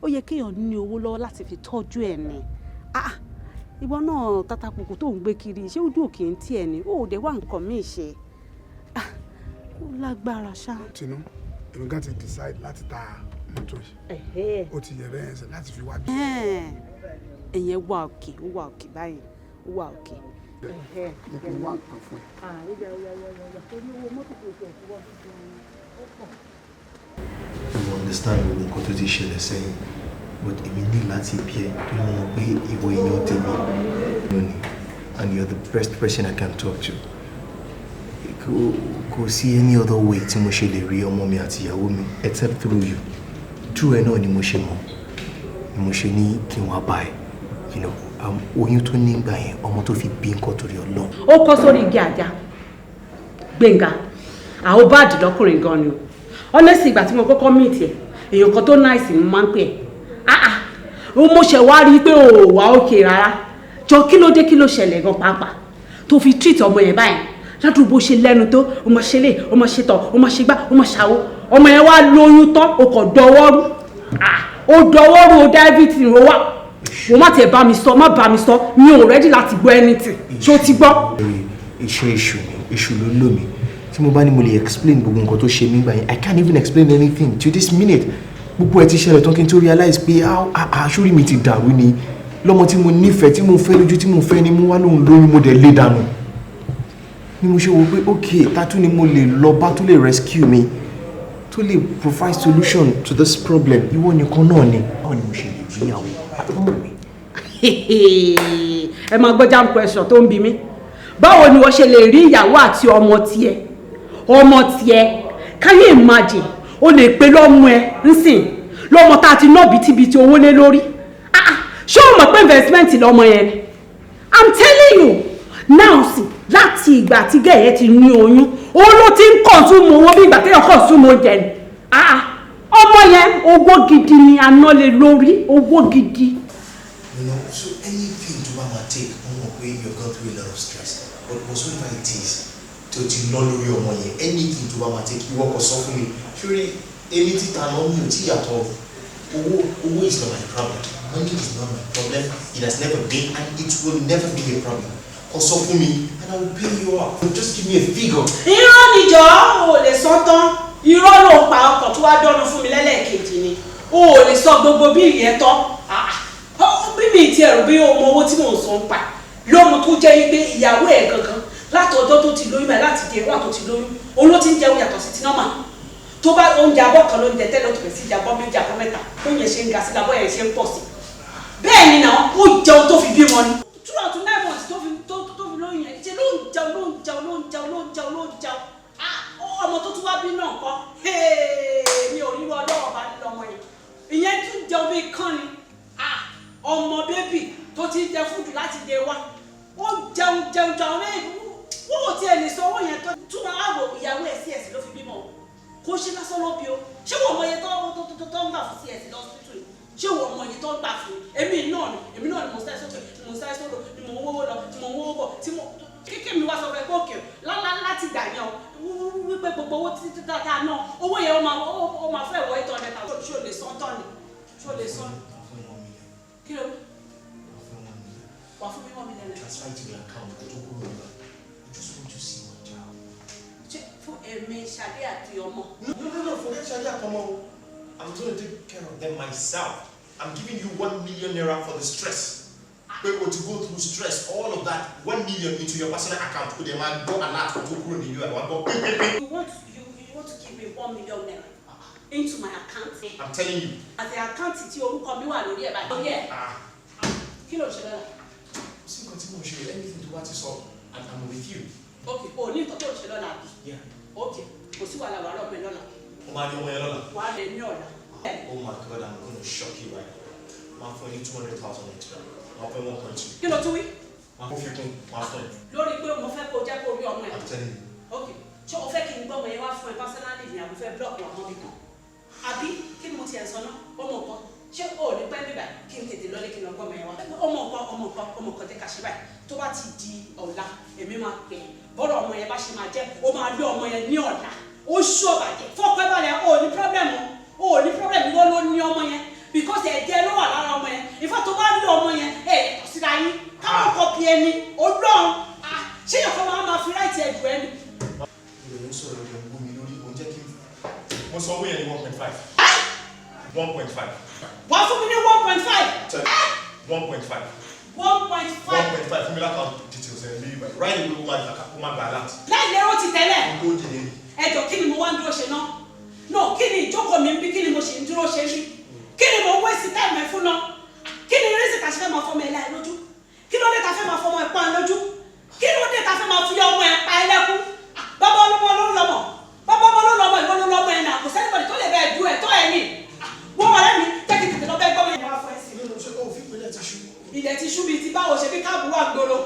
ó yẹ kéèyàn ní owó lọ́wọ́ láti fi tọ́jú ẹ̀ ni ìwọ náà tátàkùkù tó ń gbé kiri ṣé ojú òkè ń tiẹ̀ ni ó dẹ̀ wá nǹkan míì ṣe ó lágbára ṣá. Tinú èmi kan ti decide láti ta mọ́tò yìí ó ti yẹ bẹ́ẹ̀ ṣe láti fi wá bí. ẹ̀yẹn wà òkè báyìí ó wà òkè. mo kì í wá nǹkan fún You understand gbogbo nǹkan tó ti ṣẹlẹ̀ sẹ́yìn but èmi ní láti bí ẹ tó mọ̀ pé ìwọ èèyàn tèmi lónìí and you're the best person I can talk to. Kò sí any other way tí mo ṣe lè rí ọmọ mi àti ìyàwó mi except through you. Through ẹ náà ni mo ṣe mọ̀ ni mo ṣe ní kí n wá bá ẹ oyún tó ní ìgbà yẹn ọmọ tó fi bí nǹkan torí Ọlọ́run. Ó kọ́ sórí igi àjà Gbénga àwọn báàdì lọ́kùnrin gan ni o honestly ìgbà tí mo kọ́kọ́ meet ẹ̀ èèyàn kan tó nice ni mo máa ń pè ẹ́ mo ṣẹ̀ wá rí i pé ò wá òkè rárá jọ kí ló dé kí ló ṣẹlẹ̀ gan pàápàá tó fi treat ọmọ yẹn báyìí ládùúgbò bó ṣe lẹ́nu tó o máa ṣe lè o máa ṣe tọ̀ o máa ṣe gbá o máa ṣàwó ọmọ yẹn wá lóyún tán o kò dọwọ́rú o dá everything o wá o má tẹ̀ bá mi sọ má bá mi sọ mi ò ready láti gbọ́ anything ṣó ti gbọ́. iṣẹ́ èṣù ló lò mí tí mo bá ní mo lè explain gbogbo nǹkan tó ṣe mí gbà yẹn I can't even explain anything till this minute gbogbo ẹ ti ṣẹlẹ̀ tán kí n tó realize pé àṣírí mi ti dàrú ni lọ́mọ tí mo nífẹ̀ẹ́ tí mo fẹ́ lójú tí mo fẹ́ ni mo wá lóhun lóyún mo dẹ̀ lé dànù ni mo ṣe wò pé ok tatu ni mo lè lọ bá tó lè rescue mi tó lè provide solution to this problem ìwọ nìkan náà ni báwo ni mo ṣe lè rí ìyàwó àtọmọ mi. ẹ máa gbọ́ jam question tó ń bi mí báwo ni wọ́n ṣe lè rí ìyàwó àti ọmọ tiẹ̀ can you imagine o lè pe lọ́mọ ẹ nsìn lọ́mọ tá a ti ná bìtìbìtì owó lé lórí ṣé o mọ̀ pé investment lọ́mọ yẹn ni I'm telling you now sí láti ìgbà tí gẹ̀yẹ́ ti ní oyún òun ló ti ń consume owó bí ìgbà téèyàn consume oúnjẹ ni ọmọ yẹn owó gidi ni aná lé lórí owó gidi. So anything to mama take you're going through a lot of stress but whatever it is tó ti ná lórí ọmọ yẹn anything to mama take ìwọ kò sọ fún mi ṣórí èmi títa náà mi ò tí yàtọ̀ owó is not my problem money is not my problem it has never been and it will never be a problem kò sọ fún mi and I will pay you up just give me a figure. irọ́ níjọ́ o lè sọ tán irọ́ ló pa ọkọ̀ tó wá dọ́nu fún mi lẹ́lẹ́kejì ni o lè sọ gbogbo bí ìyẹn tán bíbí ti ẹ̀rù bí ọmọ owó tí mò ń sọ ń pa lóhun tó jẹ́ wípé ìyàwó ẹ̀ gangan láti ọjọ́ tó ti lóyún báyìí láti di ẹ̀rọ àtò ti lóyún òun ló ti ń jẹun yàtọ̀ sí ti nọ́mà tó bá oúnjẹ abọ́ kan lóúnjẹ tẹ́lẹ̀ tó bẹ̀ sí ìjàbọ́ méjì abọ́ mẹ́ta tó yẹn ṣe ń ga sí labọ́ yẹn ṣe ń pọ̀ sí bẹ́ẹ̀ ni náà ó jẹun tó fi bímọ ni. throughout 9 months tó fi lóyún yẹn ṣe ló ń jẹun ọmọ tó tún wá bí náà kọ́ mi ò ríro ọlọ́wọ́ bá nílò ọmọ yẹn ìyẹn tún jẹun bí kán ni ọmọ bébì tó ti jẹ fúdù láti dé wá ó jẹun àwọn méjì wọ́n ò tiẹ̀ lè sọ owó yẹn tó tún máa wò ìyàwó ẹ̀ sí ẹ̀sìn ló fi bímọ kó ṣe lásán ló bí o ṣé wọ́n mọ iye tó ń gbà fún sí ẹ̀sìn lọ́sítítù yìí ṣé wọ́n mọ iye tó ń gbà fún èmi náà ni mo sáré sókè ni mo sáré sódò ni mo wówó lọ ni mo wówó bọ̀ tí mo kíkì mi wá sọ fẹ́ gbókè láti gbà yẹn o wípé gbogbo owó títí dáadáa náà owó yẹn ó máa fẹ́ wọ 800,000 ṣó lè san tán ni ṣó lè san kí ló wà fún mi 1 million. Transfer to your account kó tó kúrò nígbà. I just want to see my child. Ṣé fún èmi Ṣadé àti ọmọ. No, forget Ṣadé àti ọmọ. I'm going to take care of them myself. I'm giving you 1 million naira for the stress. Pé o ti go through stress, all of that, 1 million into your personal account. Kó dẹ̀ máa gbọ́ alert kó tó kúrò ní ìlú ẹ̀ wá gbọ́ pépépé. You want to give me 1 million naira into my account. I'm telling you. Àti àkáǹtì tí orúkọ mi wà lórí ẹ̀ báyìí. Lórí ẹ̀. Kí ló ṣe lọ́la? Sí nǹkan tí mo ṣe, anything tó bá ti sọ, I'm with you. Okay, o ní nǹkan tó ṣe lọ́la bí. Yeah. Okay, kò sí wàhálà wàhálà ọmọ ẹ lọ́la. Mo máa ní ọmọ yẹn lọ́la. Wà á lè ní ọ̀la. Oh my God, I'm going to shock you right now. Máa fún ẹ ní 200,000 extra. Máa fún ẹ 1.2. Kí ló tún wí? Máa fún fikún, máa fún ẹ. Lórí pé mo fẹ́ kó jẹ́ kó rí ọmọ ẹ̀. I'm telling you. Okay, ṣé o fẹ́ kí n gbọ́ ọmọ yẹn wá fún ẹ personally ni àbí fẹ́ block ọmọ mi kan? Àbí kí ni mo ti ẹ̀ sọ náà? Ọmọ nǹkan ṣé o ò ní pẹ́ bíbà kí n tètè lọ́lé kí n lọ gbọ́ ọmọ yẹn wá? Ọmọ nǹkan jẹ́ ká ṣe báyìí. Tó bá ti di ọ̀la, èmi máa pè é. Bọ́dọ̀ ọmọ yẹn bá ṣe máa jẹ́, o máa rí ọmọ yẹn ní ọ̀la. Ó ṣọ̀bàjẹ́. Fọ́pẹ́ balẹ̀ o ò ní problem o ò ní problem ìwọ ló ní ọmọ yẹn because ẹ̀jẹ̀ ló wà lára ọmọ yẹn. Ìfọ́ tó bá rí ọmọ yẹn, ẹ̀ síra yín. Káwọn kọ́pì ẹni, ó dán. Ṣé ìyàtọ̀ máa fi ráìtì ẹ̀dùn ẹni? Ìròyìn sọ̀rọ̀ ìròyìn gbó mi lórí oúnjẹ kí mo sọ owó yẹn ní 1.5. 1.5. Wọ́n fún mi ní 1.5. 1.5. 1.5. Fún mi lákàá details ẹ̀ bí ibà. Right away ó máa gbà láti. Láì lérò ti tẹ́lẹ̀. Ó dé ní. Ẹjọ́ kí ni mo wá ń dúró ṣe náà? No, kí ni ìjókòó mi ń bí kí ni mo ṣe ń dúró ṣe bí? Kí ni mo wé sí táìmù ẹ̀ fún náà? Kí ni rísì ká ṣe fẹ́ máa fọmọ ẹ̀ láì lójú? Kí ló dé ká fẹ́ máa fọmọ ẹ̀ pa ẹ̀ lójú? Kí ló dé ká fẹ́ máa fi ọmọ ẹ̀ pa ẹ̀ lẹ́kún? Bàbá ọlọ́mọ ló ń lọ́mọ. Bàbá ọmọ ló ń lọ́mọ ìwọ ló ń lọ́mọ ẹ̀ náà. Kò sẹ́ni tó lè bẹ́ẹ̀ du ẹ̀ tó ẹ̀ ní. Wọ́n ọ̀rẹ́ mi jẹ́ kí tètè lọ bẹ́ẹ̀ gbọ́ mi. Ilẹ̀ ti ṣú bíi ti báwo ṣe bí káàbùrú àgbòrò.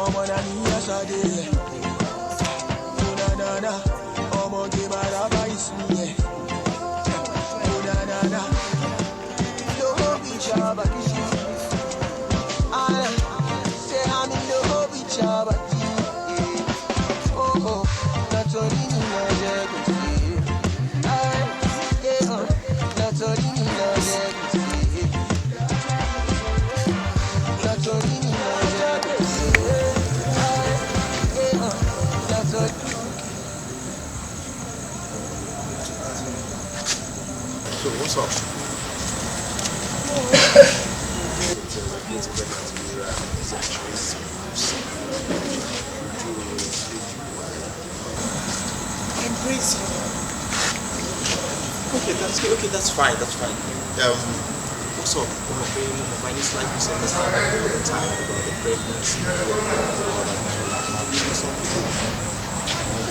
Ọmọ náà ní Ṣadé yẹ. Fúnadàdà, ọmọ gèbàrà báyìí sí yẹ. Fúnadàdà, lówó bí Ṣàbà kì í ṣe. Ṣé àmì lówó bí Ṣàbà kì í ṣe? Nítorí ní ọjọ́ kò sí. Nítorí ní ọjọ́ kò sí. Nítorí ní ọjọ́ kò sí. So what's up? Embrace you. Okay, that's fine. What's up? My niece like misunderstanding all the time about the pregnancy.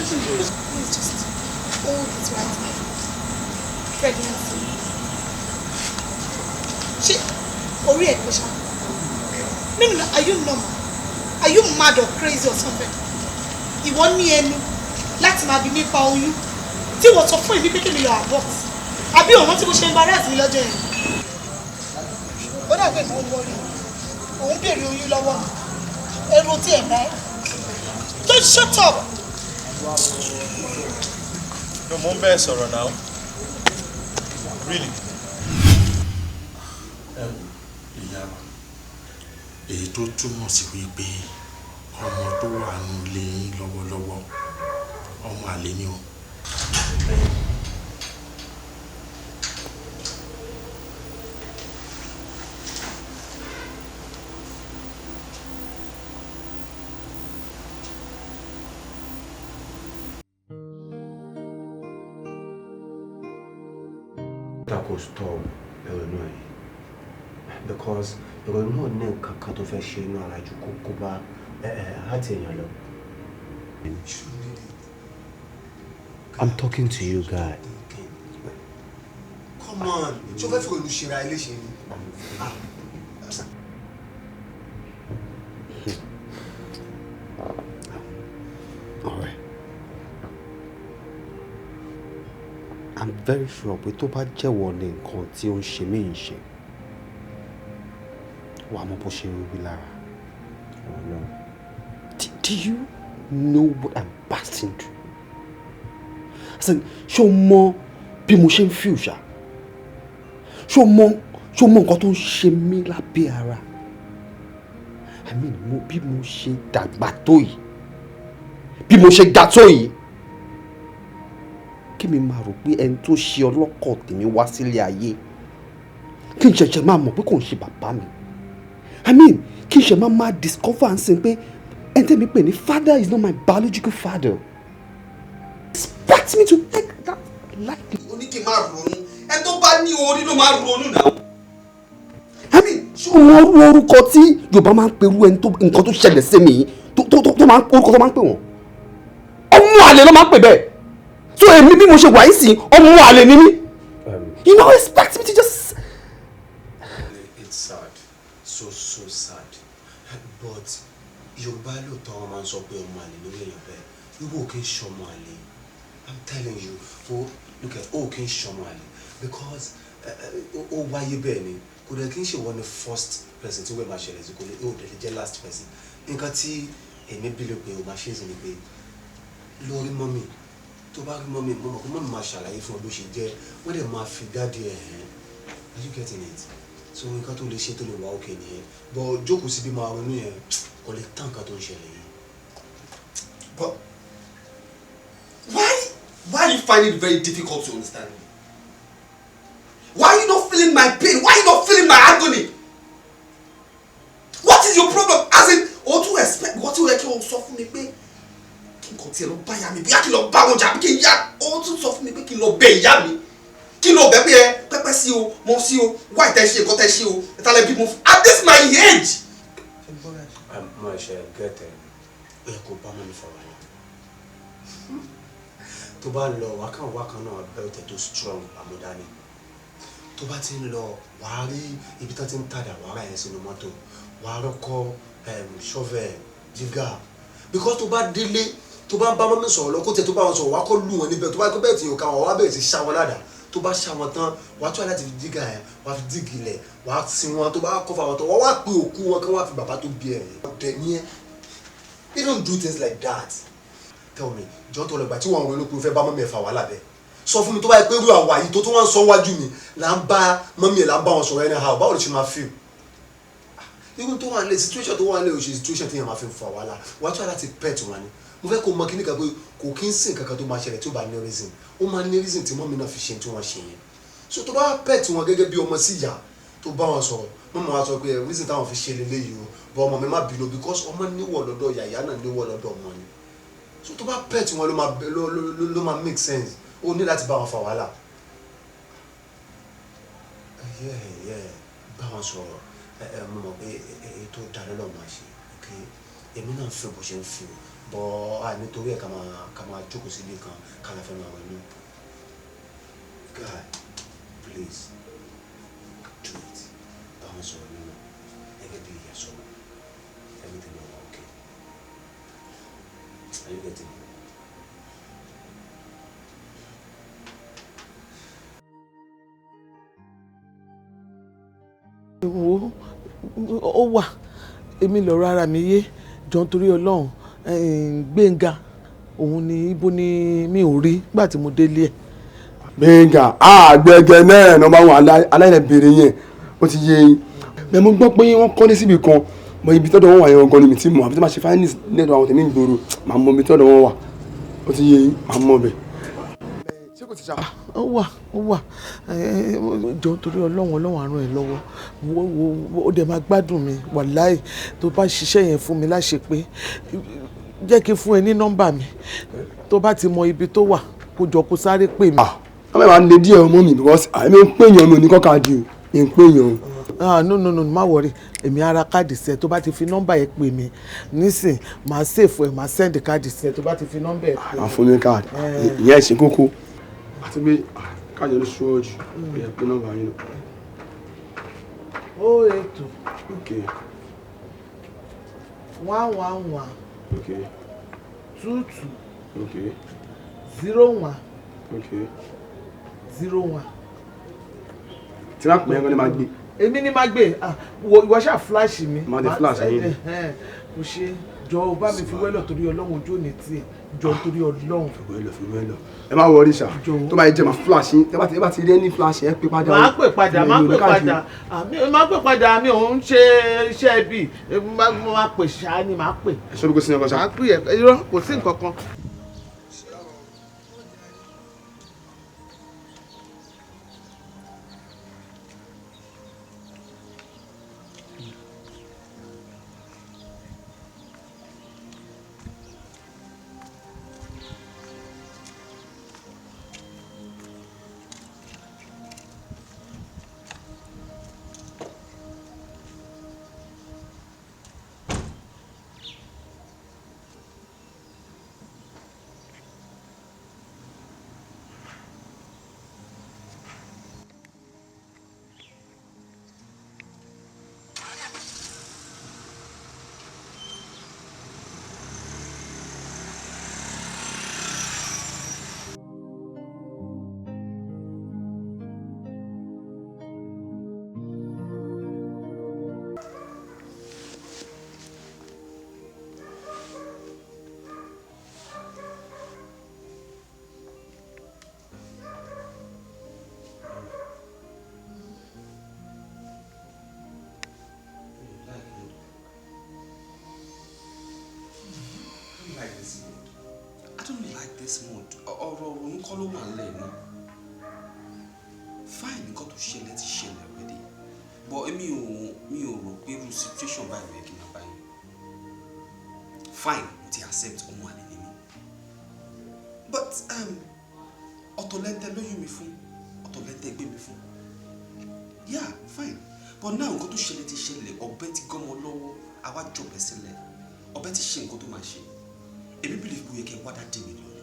It's just all this right now. Pregnancy. She, orí ẹ̀ pẹ̀ṣà. No, are you normal? Are you mad or crazy or something? Ìwọ ní ẹnu láti máa bí nípa oyún tí wọ́n sọ fún ìbí pé kí mi lọ abort. Àbí ọ̀nà tí mo ṣe embarrass mi lọ́jọ́ yẹn. Ó dàgbé ìmọ̀ wọlé. Òun béèrè oyún lọ́wọ́ mi. Èrò tí ẹ̀ bá ẹ́. Don't shut up. No, mo ń bẹ́ẹ̀ sọ̀rọ̀ now. Really? Ìyá wa, èyí tó túmọ̀ sí wípé ọmọ tó wà nílé yín lọ́wọ́lọ́wọ́ ọmọ àlè ni o. Kò stop ìrònú ẹ̀ because ìrònú náà ní nǹkan kan tó fẹ́ ṣe inú ara ju kó bá láti èèyàn lọ. I'm talking to you, guy. Come on, ṣó fẹ́ fi òun ṣe ra ilé ṣe ni. Alright. I'm very sure pé tó bá jẹ́wọ́ ní nǹkan tí ó ń ṣe mí ń ṣe. Wàá mọ̀ bó ṣe ń rí lára. Do you know what I'm passing through? I said, ṣó mọ̀ bí mo ṣe ń feel ṣá? Ṣó mọ̀ nǹkan tó ń ṣe mí lábẹ́ ara? I mean, bí mo ṣe dàgbà tó yìí, bí mo ṣe ga tó yìí, kí mi máa rò pé ẹni tó ṣe ọlọ́kọ̀ tèmi wá sílé ayé, kí n ṣẹ̀ṣẹ̀ máa mọ̀ pé kò ń ṣe bàbá mi. I mean, kí n ṣe máa discover and say pé ẹni tẹ́mi pè ní father is not my biological father. Expect me to take that lightly. O ní kí n máa ronú, ẹni tó bá ní orí ló máa ronú náà. I mean, ṣé o mọ orúkọ tí Yorùbá máa ń pe irú ẹni tó nǹkan tó ṣẹlẹ̀ sí mi tó máa ń orúkọ tó máa ń pè wọ́n? Ọmọ àlè ló máa ń pè bẹ́ẹ̀. So èmi bí mo ṣe wà yìí sí ọmọ àlè ni mí. You now expect me to just. It's sad, so sad, but Yorùbá lóòótọ́ wọn máa ń sọ pé ọmọ àlè ló lè yàn bẹ́ẹ̀. Irú òkè ń ṣọmọ àlè. I'm telling you, look at òkè ń ṣọmọ àlè because ó wáyé bẹ́ẹ̀ ni kò dẹ̀ kí n ṣe wọ́n ní first person tí wọ́n máa ṣẹlẹ̀ sí kò lè ó dẹ̀ jẹ́ last person. Nǹkan tí èmi bílẹ̀ pé o máa ṣe é sí ni pé lórí mọ́mì tó bá rí mọ́mì mo mọ̀ pé mọ́mì máa ṣàlàyé fún ọ bó ṣe jẹ́ wọ́n dẹ̀ máa fi dáàdi ẹ̀ hẹ́n. Are you getting it? So nǹkan tó lè ṣe tó lè wá òkè nìyẹn but jókòó síbi máa ronú yẹn kò lè tán nǹkan tó ń ṣẹlẹ̀ yìí. But why you find it very difficult to understand me? Why are you not feeling my pain? Why are you not feeling my agony? What is your problem? As in, o tún expect what you like o sọ fún mi pé kí n kàn tiẹ̀ lọ bá ìyá mi bí kí n lọ bá wọn jà bí kí n yá o tún sọ fún mi pé kí n lọ bẹ ìyá mi kí n lọ bẹ pé ẹ pẹpẹ sí o mọ sí o wá ìtẹ ṣe nǹkan tẹ ṣe o ìtàlẹ bí mo at this my age. mo ṣe gẹ́tẹ̀ ó yẹ kó bá mọ́ mi fọwọ́ yẹn tó bá lọ wákàn náà bẹ́ẹ̀ tó strong àmúdání tó bá ti ń lọ wàá rí ibi tó ti ń tàdà wàá rà yẹn sínú mọ́tò wàá rọ́kọ́ shovel jígà because tó bá délé tó bá ń bá mọ́mí sọ̀rọ̀ lọ kó tẹ tó bá wọn sọ̀rọ̀ wàá kọ́ lù wọn níbẹ̀ tó bá kọ́ bẹ́ẹ̀ tí yóò ká wọn wàá bẹ̀rẹ̀ sí ṣá wọn ládàá tó bá ṣá wọn tán wàá tún láti fi jígà yẹn wàá fi dígì lẹ̀ wàá sin wọn tó bá kọ́ fà wọn tán wàá wá pe òkú wọn kí wọ́n á fi bàbá tó bí ẹ̀ ọ̀dẹ̀ ní ẹ̀ you don't do things like that. Tell me jọ́ tó lọ gbà tí wọ́n ronú pé o fẹ́ bá mọ́mí ẹ̀ fà wàhálà bẹ́ẹ̀ sọ fún mi tó bá yẹ pé irú àwa yìí tó tún wá ń sọ wájú mi là ń bá mọ́mí ẹ̀ là ń bá wọn sọ̀rọ̀ anyhow báwo ló ṣe máa feel irú tó wà nílé situation tó wà nílé òṣèlú situation tí yẹn máa fi fà wàhálà wàá tún láti pet wọn ni mo fẹ́ kó mọ kíní kan pé kò kí ń sìn kankan tó máa ṣẹlẹ̀ tí ó bá ní reason ó máa ní reason tí mọ́mí náà fi ṣe tí wọ́n ṣe yẹn so tó bá pet wọn gẹ́gẹ́ bí ọmọ sí ìyá tó bá wọn sọ̀rọ̀ mọ́mọ́ wa sọ pé reason táwọn fi ṣe lélẹ́yìí o bọ́ ọmọ mi má bínú because ọmọ níwọ̀ lọ́dọ̀ yàyà náà níwọ̀ lọ́dọ̀ ọmọ ni so tó bá pet wọn ló máa make sense ó ní láti bá wọn fà wàhálà bá wọn sọ̀rọ̀ mo mọ̀ pé èyí tó dáná lọ́ọ́ máa ṣe èmi náà fẹ́ bó ṣe ń fi bọ́ nítorí ẹ̀ ká máa jókòó síbi kan ká lè fẹ́ máa wẹ̀ ní. God please do it bá wọn sọ̀rọ̀ nínú gẹ́gẹ́ bí ìyá sọ̀rọ̀ everything will be okay. Are you getting it? wo ó wà èmi lọ́rọ̀ ara mi yé jọ nítorí Ọlọ́run Gbénga òun ni ibo ni mi ò rí nígbà tí mo délé ẹ̀. Gbénga gbẹgẹ náà ní ọba wọn aláìlẹbẹrẹ yẹn ó ti yé yín bẹ́ẹ̀ mo gbọ́ pé wọ́n kọ́lé síbi kan mọ ibi tọ́dọ̀ wọn wà yẹn gan ni mi ti mọ̀ àbí tó máa ṣe finance nẹ́ẹ̀dọ̀ àwọn tèmi ìgboro màá mọ ibi tọ́dọ̀ wọn wà ó ti yé yín màá mọ bẹ́ẹ̀. ṣé kò ti ṣá. ó wà jọ torí Ọlọ́run àrùn ẹ̀ lọ́wọ́ ó dẹ̀ máa gbádùn mi wàláì tó bá ṣiṣẹ́ yẹn fún mi láṣẹ pé jẹ́ kí n fún ẹ ní nọ́mbà mi tó bá ti mọ ibi tó wà kó jọ kó sáré pè mí. ọmọ ìwà ń lé díẹ̀ ọmọ mi because àmì ń pèèyàn mi ò ní kọ́ka di o mi ń pèèyàn o. no má worry èmi ara káàdì sí ẹ tó bá ti fi nọ́mbà ẹ pè mí nísìn máa save ẹ máa send káàdì sí ẹ tó bá ti fi nọ́mbà ẹ pè mí. àfún mi káàdì ìyá ìṣe kókó àti pé káàdì ló ṣúwọ́ jù ẹ pé nọ́mbà yín lọ. ó ètò. Okay. 111. Okay. 22. Okay. 01. Okay. 01. tí wọ́n pè é ní máa gbé. èmi ni máa gbé ìwọ ṣáà flash mi. máa dé flash ẹyin. kò ṣe jọ bá mi fi wẹ́lọ̀ torí ọlọ́run ojú òní tí jọ torí ọlọ́run. fi wẹ́lọ̀ ẹ má wọrí ṣá tó bá yẹ jẹ́ máa flash yín ẹ bá ti rí ẹni flash ẹ pé padà. máa pè padà mi ò ń ṣe iṣẹ́ bí máa pè ṣáá ni máa pè. ẹ ṣọ́ bí kò sí ní ọkọ ṣá. máa pè ẹ irọ́ kò sí nǹkan kan. I don't like this mood. Ọ̀rọ̀ òun kọ́ ló wà lẹ́nu. Fine, nǹkan tó ṣẹlẹ̀ ti ṣẹlẹ̀ already. But mi ò rò pé irú situation báyìí rẹ̀ kí n máa báyìí. Fine, mo ti accept ọmọ àlè ni mí. But ọ̀tọ̀ lẹ́ntẹ́ lóyún mi fún, ọ̀tọ̀ lẹ́ntẹ́ gbé mi fún. Yeah, fine. But now nǹkan tó ṣẹlẹ̀ ti ṣẹlẹ̀, ọ̀bẹ ti gọ́mọ lọ́wọ́, àwa jọ̀bẹ sílẹ̀. Ọ̀bẹ ti ṣe nǹkan tó máa ṣe. Èmi believe bóyá kẹ́ wá dá dé mi lónìí.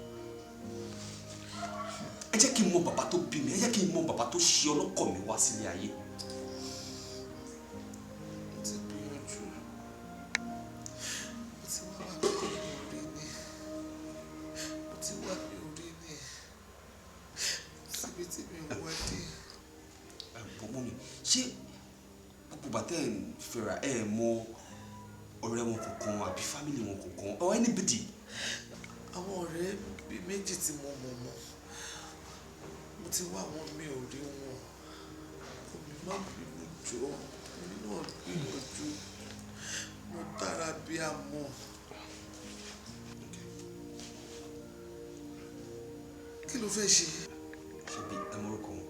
Ẹ jẹ́ kí n mọ bàbá tó bí mi, ẹ jẹ́ kí n mọ bàbá tó ṣe ọlọ́kọ̀ mi wá sílé ayé. Mo ti gbìyànjú. Mo ti wá mi ò rí ni. Mo ti wá mi ò rí ni. Síbi tí mi ò wá dé. Bọ́mọ́ mi, ṣé gbogbo bàtẹ́ ẹ̀ ń fẹ́ra ẹ̀ mọ ọ̀rẹ́ wọn kankan àbí fámìlì wọn kankan or anybody? Àwọn ọ̀rẹ́ bíi méjì tí mo mọ̀ mọ́. Mo ti wá wọn mi ò rí wọn. Kò mi má bínú jọ. Èmi náà gbìyànjú. Mo dára bí àmọ́. Kí ló fẹ́ ṣe? Ṣé bí ẹ mọ́rúkọ wọn?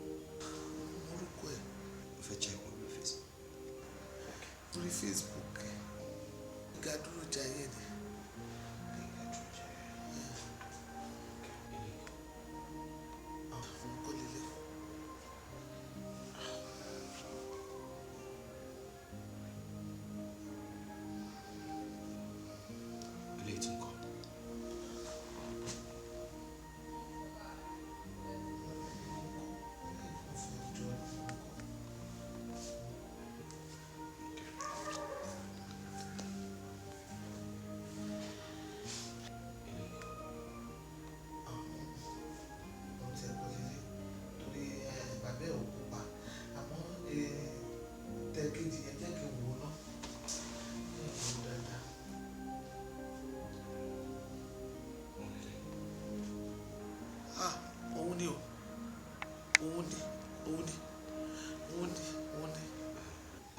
Mọ́rúkọ ẹ̀. Mo fẹ́ check wọn lórí Facebook. Lórí Facebook ẹ̀. Gàdúró jayé ni.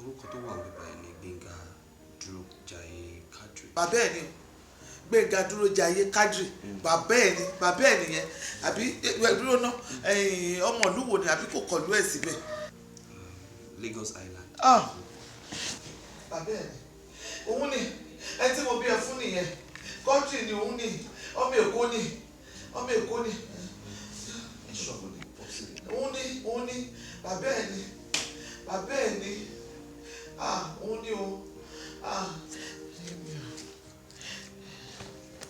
Orúkọ tó wà nípa ẹni Gbénga Dúró Jayé Kádírì. Bàbá ẹ̀ ni Gbénga Dúró Jayé Kádírì. Bàbá ẹ̀ nìyẹn àbí dúró ná ọmọ ìlú wo ni àbí kò kọlu ẹ̀ síbẹ̀. Lagos Island. Bàbá ẹ̀ ni òun ni ẹ tí mo bí ẹ fún nìyẹn kọ́ńtì ni òun ni ọmọ Èkó ni òun ni bàbá ẹ̀ ni òun ni o.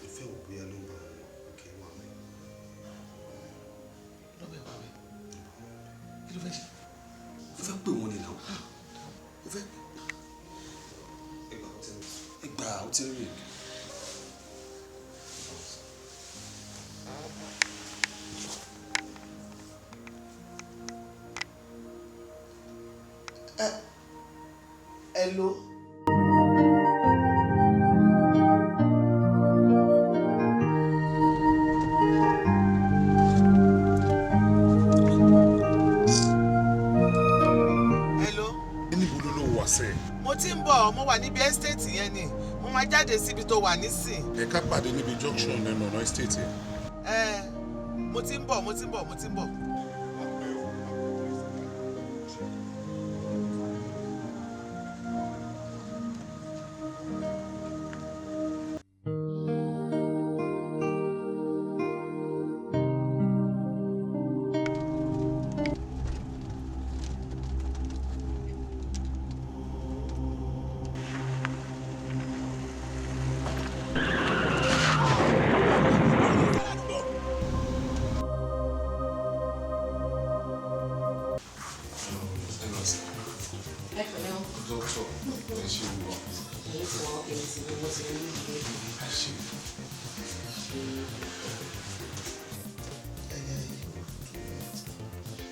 ìfẹ́ wò bóyá ló ń bá wọn òkè wà mí. lọ́bẹ̀ wà mí kí ló fẹ́ ṣe. ó fẹ́ pè wọ́n ní náà. ó fẹ́ ìgbà ó ti rí mi. Hello. mo ti ń bọ̀ mo wà níbi estate yẹn ni mo máa jáde síbi tó wà nísìn. ẹ ká pàdé níbi junction lẹ́nu ọ̀nà estate yẹn. mo ti ń bọ̀.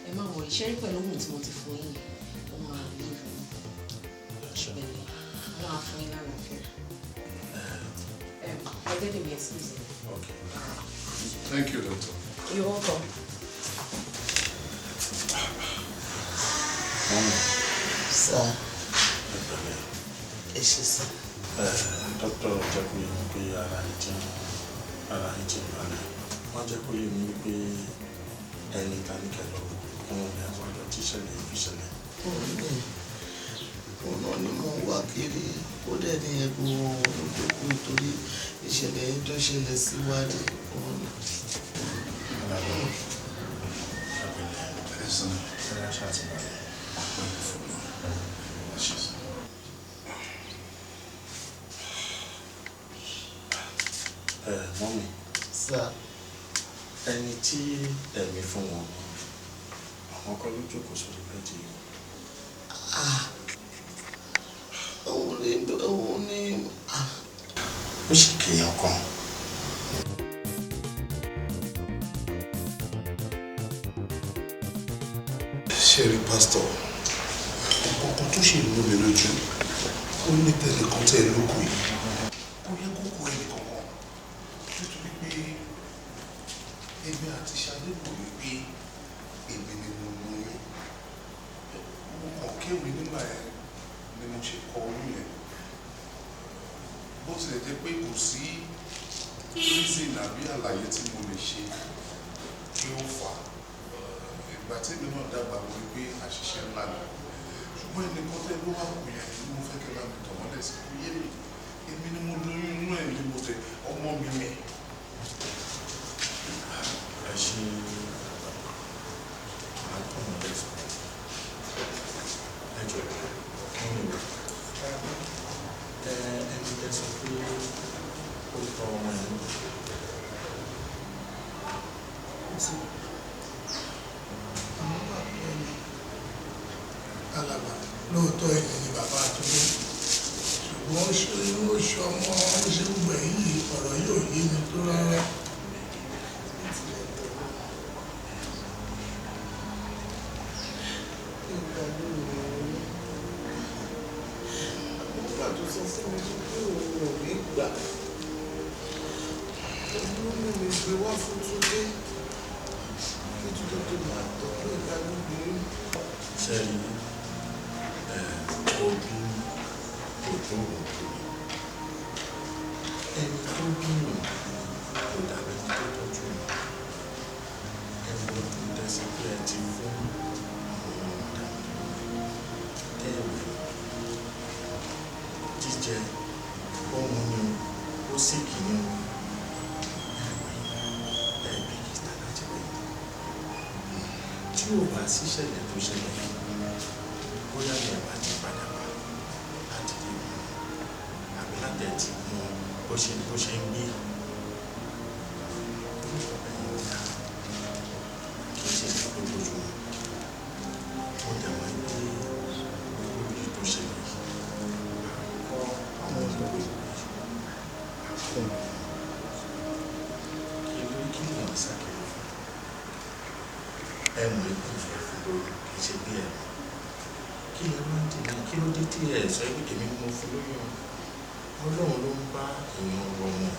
ẹ má wọ iṣẹ́ rí pẹ̀lú ohun tí mo ti fún yín ó máa rí ìfún ṣùgbọ́n náà fún yín lára fẹ́. ẹ gẹ́gẹ́ bí excuse. Okay. Thank you, doctor. You're welcome. Mọ́mí. Sir. Ẹ ṣé sir. Dókítà jẹ́ kó yé mi pé ara ń jẹun balẹ̀. Wọ́n jẹ́ kó yé mi pé ẹni ìdáníkẹ́ lọ́wọ́ ọmọ mi àwọn ọ̀dọ́ tí ìṣẹ̀lẹ̀ yìí fi ṣẹlẹ̀. Òun náà ni mo wá kiri ó dẹ̀ ní ẹ̀bùn olódòkú nítorí ìṣẹ̀lẹ̀ yìí tó ṣẹlẹ̀ síwájú òun ni. Mọ́mí. Sir. Ẹni tí ẹ̀mí fún wọn àwọn kan ló jókòó sórí bẹ́ẹ̀dì yìí. Òun ni. Ó sì kéèyàn kan. Ṣé rí pásítọ̀ ọkọ̀ tó ṣe lú mi lójú ó ní tẹ̀lé kan tẹ̀ lóko yìí ó yẹ kó kó ẹnì kankan nítorí pé èmi àti Ṣadé kò rí pé èmi ni mo lóyún mo kàn kéwì nígbà yẹn ni mo ṣe kọ oyún yẹn bó tilẹ̀ jẹ́ pé kò sí reason àbí àlàyé tí mo lè ṣe kí ó fà á ìgbà tí èmi náà dàgbà mo rí pé àṣìṣe ńlá ni ṣùgbọ́n ẹni kan tẹ́ ló wà kù yẹn ni mo fẹ́ kẹ́ bá mi tọ̀ mọ́lẹ̀ sí kó yé mi èmi ni mo lóyún inú ẹ̀ ni mo tẹ ọmọ mi ni. Ẹ ṣe àkọ́nà lẹ́sọ̀ ẹ jọ kí ni ẹni lẹ́sọ̀ pé ó tọ́ ọmọ ẹ̀ alàgbà lóòótọ́ ẹ̀yìn ni bàbá àtúndé ṣùgbọ́n ó ṣe ọmọ ó ṣe gbogbo èyí ọ̀rọ̀ yóò yé mi tó rárá. Nígbà tó sọ fún mi pé òun ò ní gbà òun mú mi gbé wá fún Túndé kí Túndé tó máa tọ́jú ìdánilóbìnrin. Sẹ́yìn òbí òjò òkú ẹni tó bínú kò dàbí tó tọ́jú ẹni tó tẹ̀sí pé ẹ ti fún àwọn ọ̀dà ẹ̀wẹ̀ jíjẹ ọmọ ni ó sì kìíní ẹ̀bí kìtà láti pé tí ò bá sí ṣẹlẹ̀ tó ṣẹlẹ̀ bóyá ní ẹ̀bá ti padà wá bó ṣe ń gbé kì í ṣe ìgbàgbọ́ lójú wọn dẹ̀ wọ́n gbé lórí tó ṣẹlẹ̀ kọ́ àwọn olóògbé kí ló ń sàkérè fún ẹ̀mú ikú ìfẹ́ fún lórí kì í ṣe bí ẹ̀ kí ló máa ń dìnnà kí ló dé tí ẹ̀ sọ pé èmi ni mo fún lóyún ọlọ́run ló ń bá èèyàn rọmọ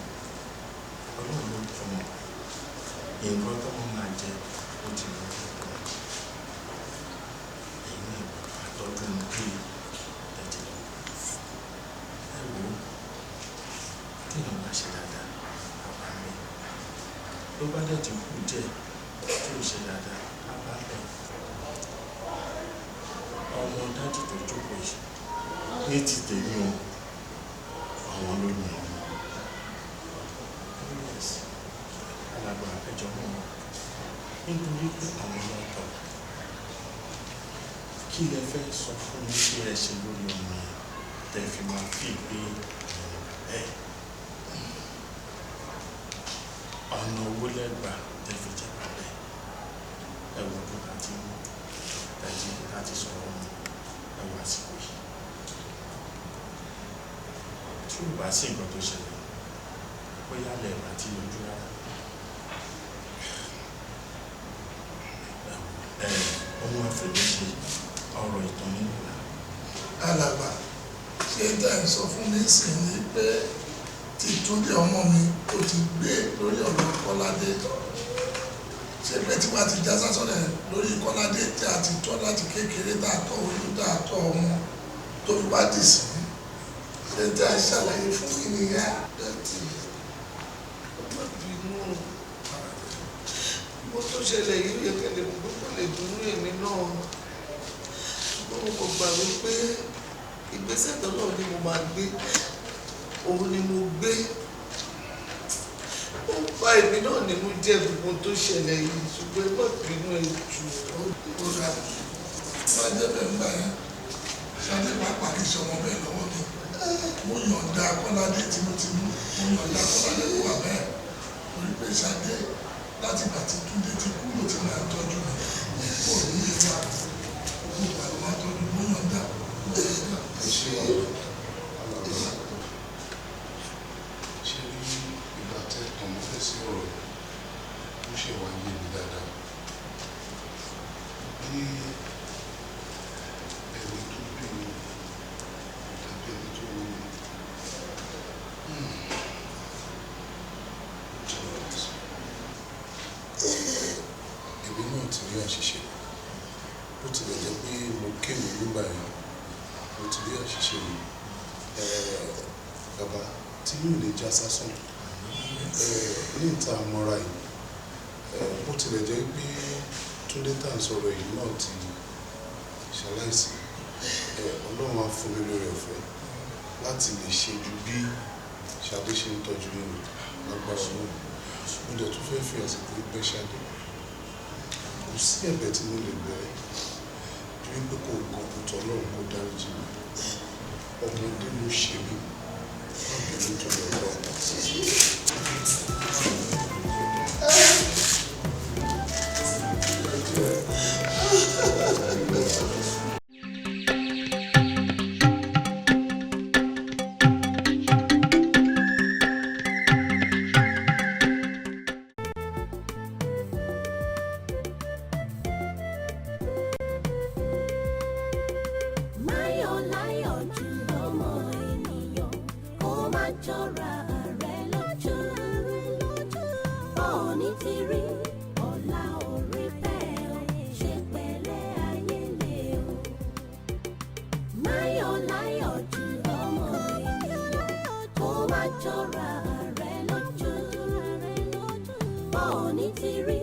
ọlọ́run ló ń fọmọ nǹkan tó wọ́n máa jẹ ó ti lọ fún èyí náà àtọ́dún bí ẹ̀jẹ̀ ẹ wò ó téèyàn bá ṣe dáadáa àbá mi ló bá dẹ̀ ti kú díẹ̀ tí ò ṣe dáadáa àbá mi ọmọ dájú tó jókòó yìí ní ti tèmi o àwọn ló ní ọmọ alàgbà ẹjọ mọ nítorí pé àwọn ọlọ́tọ̀ kí lẹ fẹ́ sọ fún mi pé ẹ ṣe lórí ọmọ yẹn tẹ́ fi máa fi pé ẹ ọ̀nà owó lẹ́gbàá tẹ́ fi jẹ́ pàdé ẹ wò ó láti sọ̀rọ̀ ọmọ ẹ wá síkò yìí tí ò bá sí nǹkan tó ṣẹlẹ̀ bóyá lẹ́ẹ̀bà tí ojú rárá ohun àfẹ̀míṣe ọ̀rọ̀ ìtàn nínú ìlà. alàgbà ṣé dá ẹ sọ fún mi sí ni pé títúndé ọmọ mi ó ti gbé lórí ọ̀rọ̀ Kọ́ládé ṣé pé tí wàá ti já sásọ̀rẹ̀ lórí Kọ́ládé tí a ti tọ́ láti kékeré dàtọ̀ oyún dàtọ̀ ọmọ tó fi wá dì sí ṣé dá ẹ ṣàlàyé fún mi nìyẹn. mo tó ṣẹlẹ̀ yìí yẹ kẹ́lẹ́ mo gbọ́dọ̀ lè dúró èmi náà ṣùgbọ́n mo kò gbà wípé ìgbésẹ̀ tó náà ni mo máa gbé òun ni mo gbé ó bá èmi náà nínú jẹ́ gbogbo tó ṣẹlẹ̀ yìí ṣùgbọ́n ẹ má bínú ẹ jù ó dà bá débẹ̀ ń gbà yẹn Ṣadé pàápàá kì í ṣe ọmọ bẹ́ẹ̀ lọ́wọ́ mi mo yọ̀ǹda Kọ́ládé tinútinú mo yọ̀ǹda Kọ́ládé kó wà bẹ́ẹ̀ torí pé Ṣadé láti ìgbà tí Túndé ti kú ló ti máa tọ́jú mi kó ní ìwà gbogbo ìgbà ló máa tọ́jú mo yọ̀ǹda. ṣé rí ìgbà tẹ́ tọmọ fẹ́ sí ọ̀rọ̀ ó ṣe wá yé mi dáadáa bí ẹni tó bí mi tàbí ẹni tó wù mí. Èmi náà ti rí àṣìṣe bó tilẹ̀ jẹ́ pé mo kéwì nígbà yẹn mo ti rí àṣìṣe mi bàbá tí yóò lè já sásán ní ìta mọ́ra yìí bó tilẹ̀ jẹ́ pé Túndé tá à ń sọ̀rọ̀ yìí náà ti ṣaláìsí Ọlọ́run á fún mi lórí ọ̀fẹ́ láti lè ṣe ju bí Ṣadé ṣe ń tọ́jú nínú lágbára náà mo dẹ̀ tún fẹ́ fi àsìkò gbẹ́ Ṣadé kò sí ẹ̀bẹ̀ tí mo lè bẹ̀rẹ̀ ju wípé kò kọ̀ọ̀kùtọ̀ Ọlọ́run kó dáríjì mi ọmọdé ló ṣe mí ọmọdé tó lọ lọ. Jọra rẹ lójú, bọ́ọ̀ ní ti rí.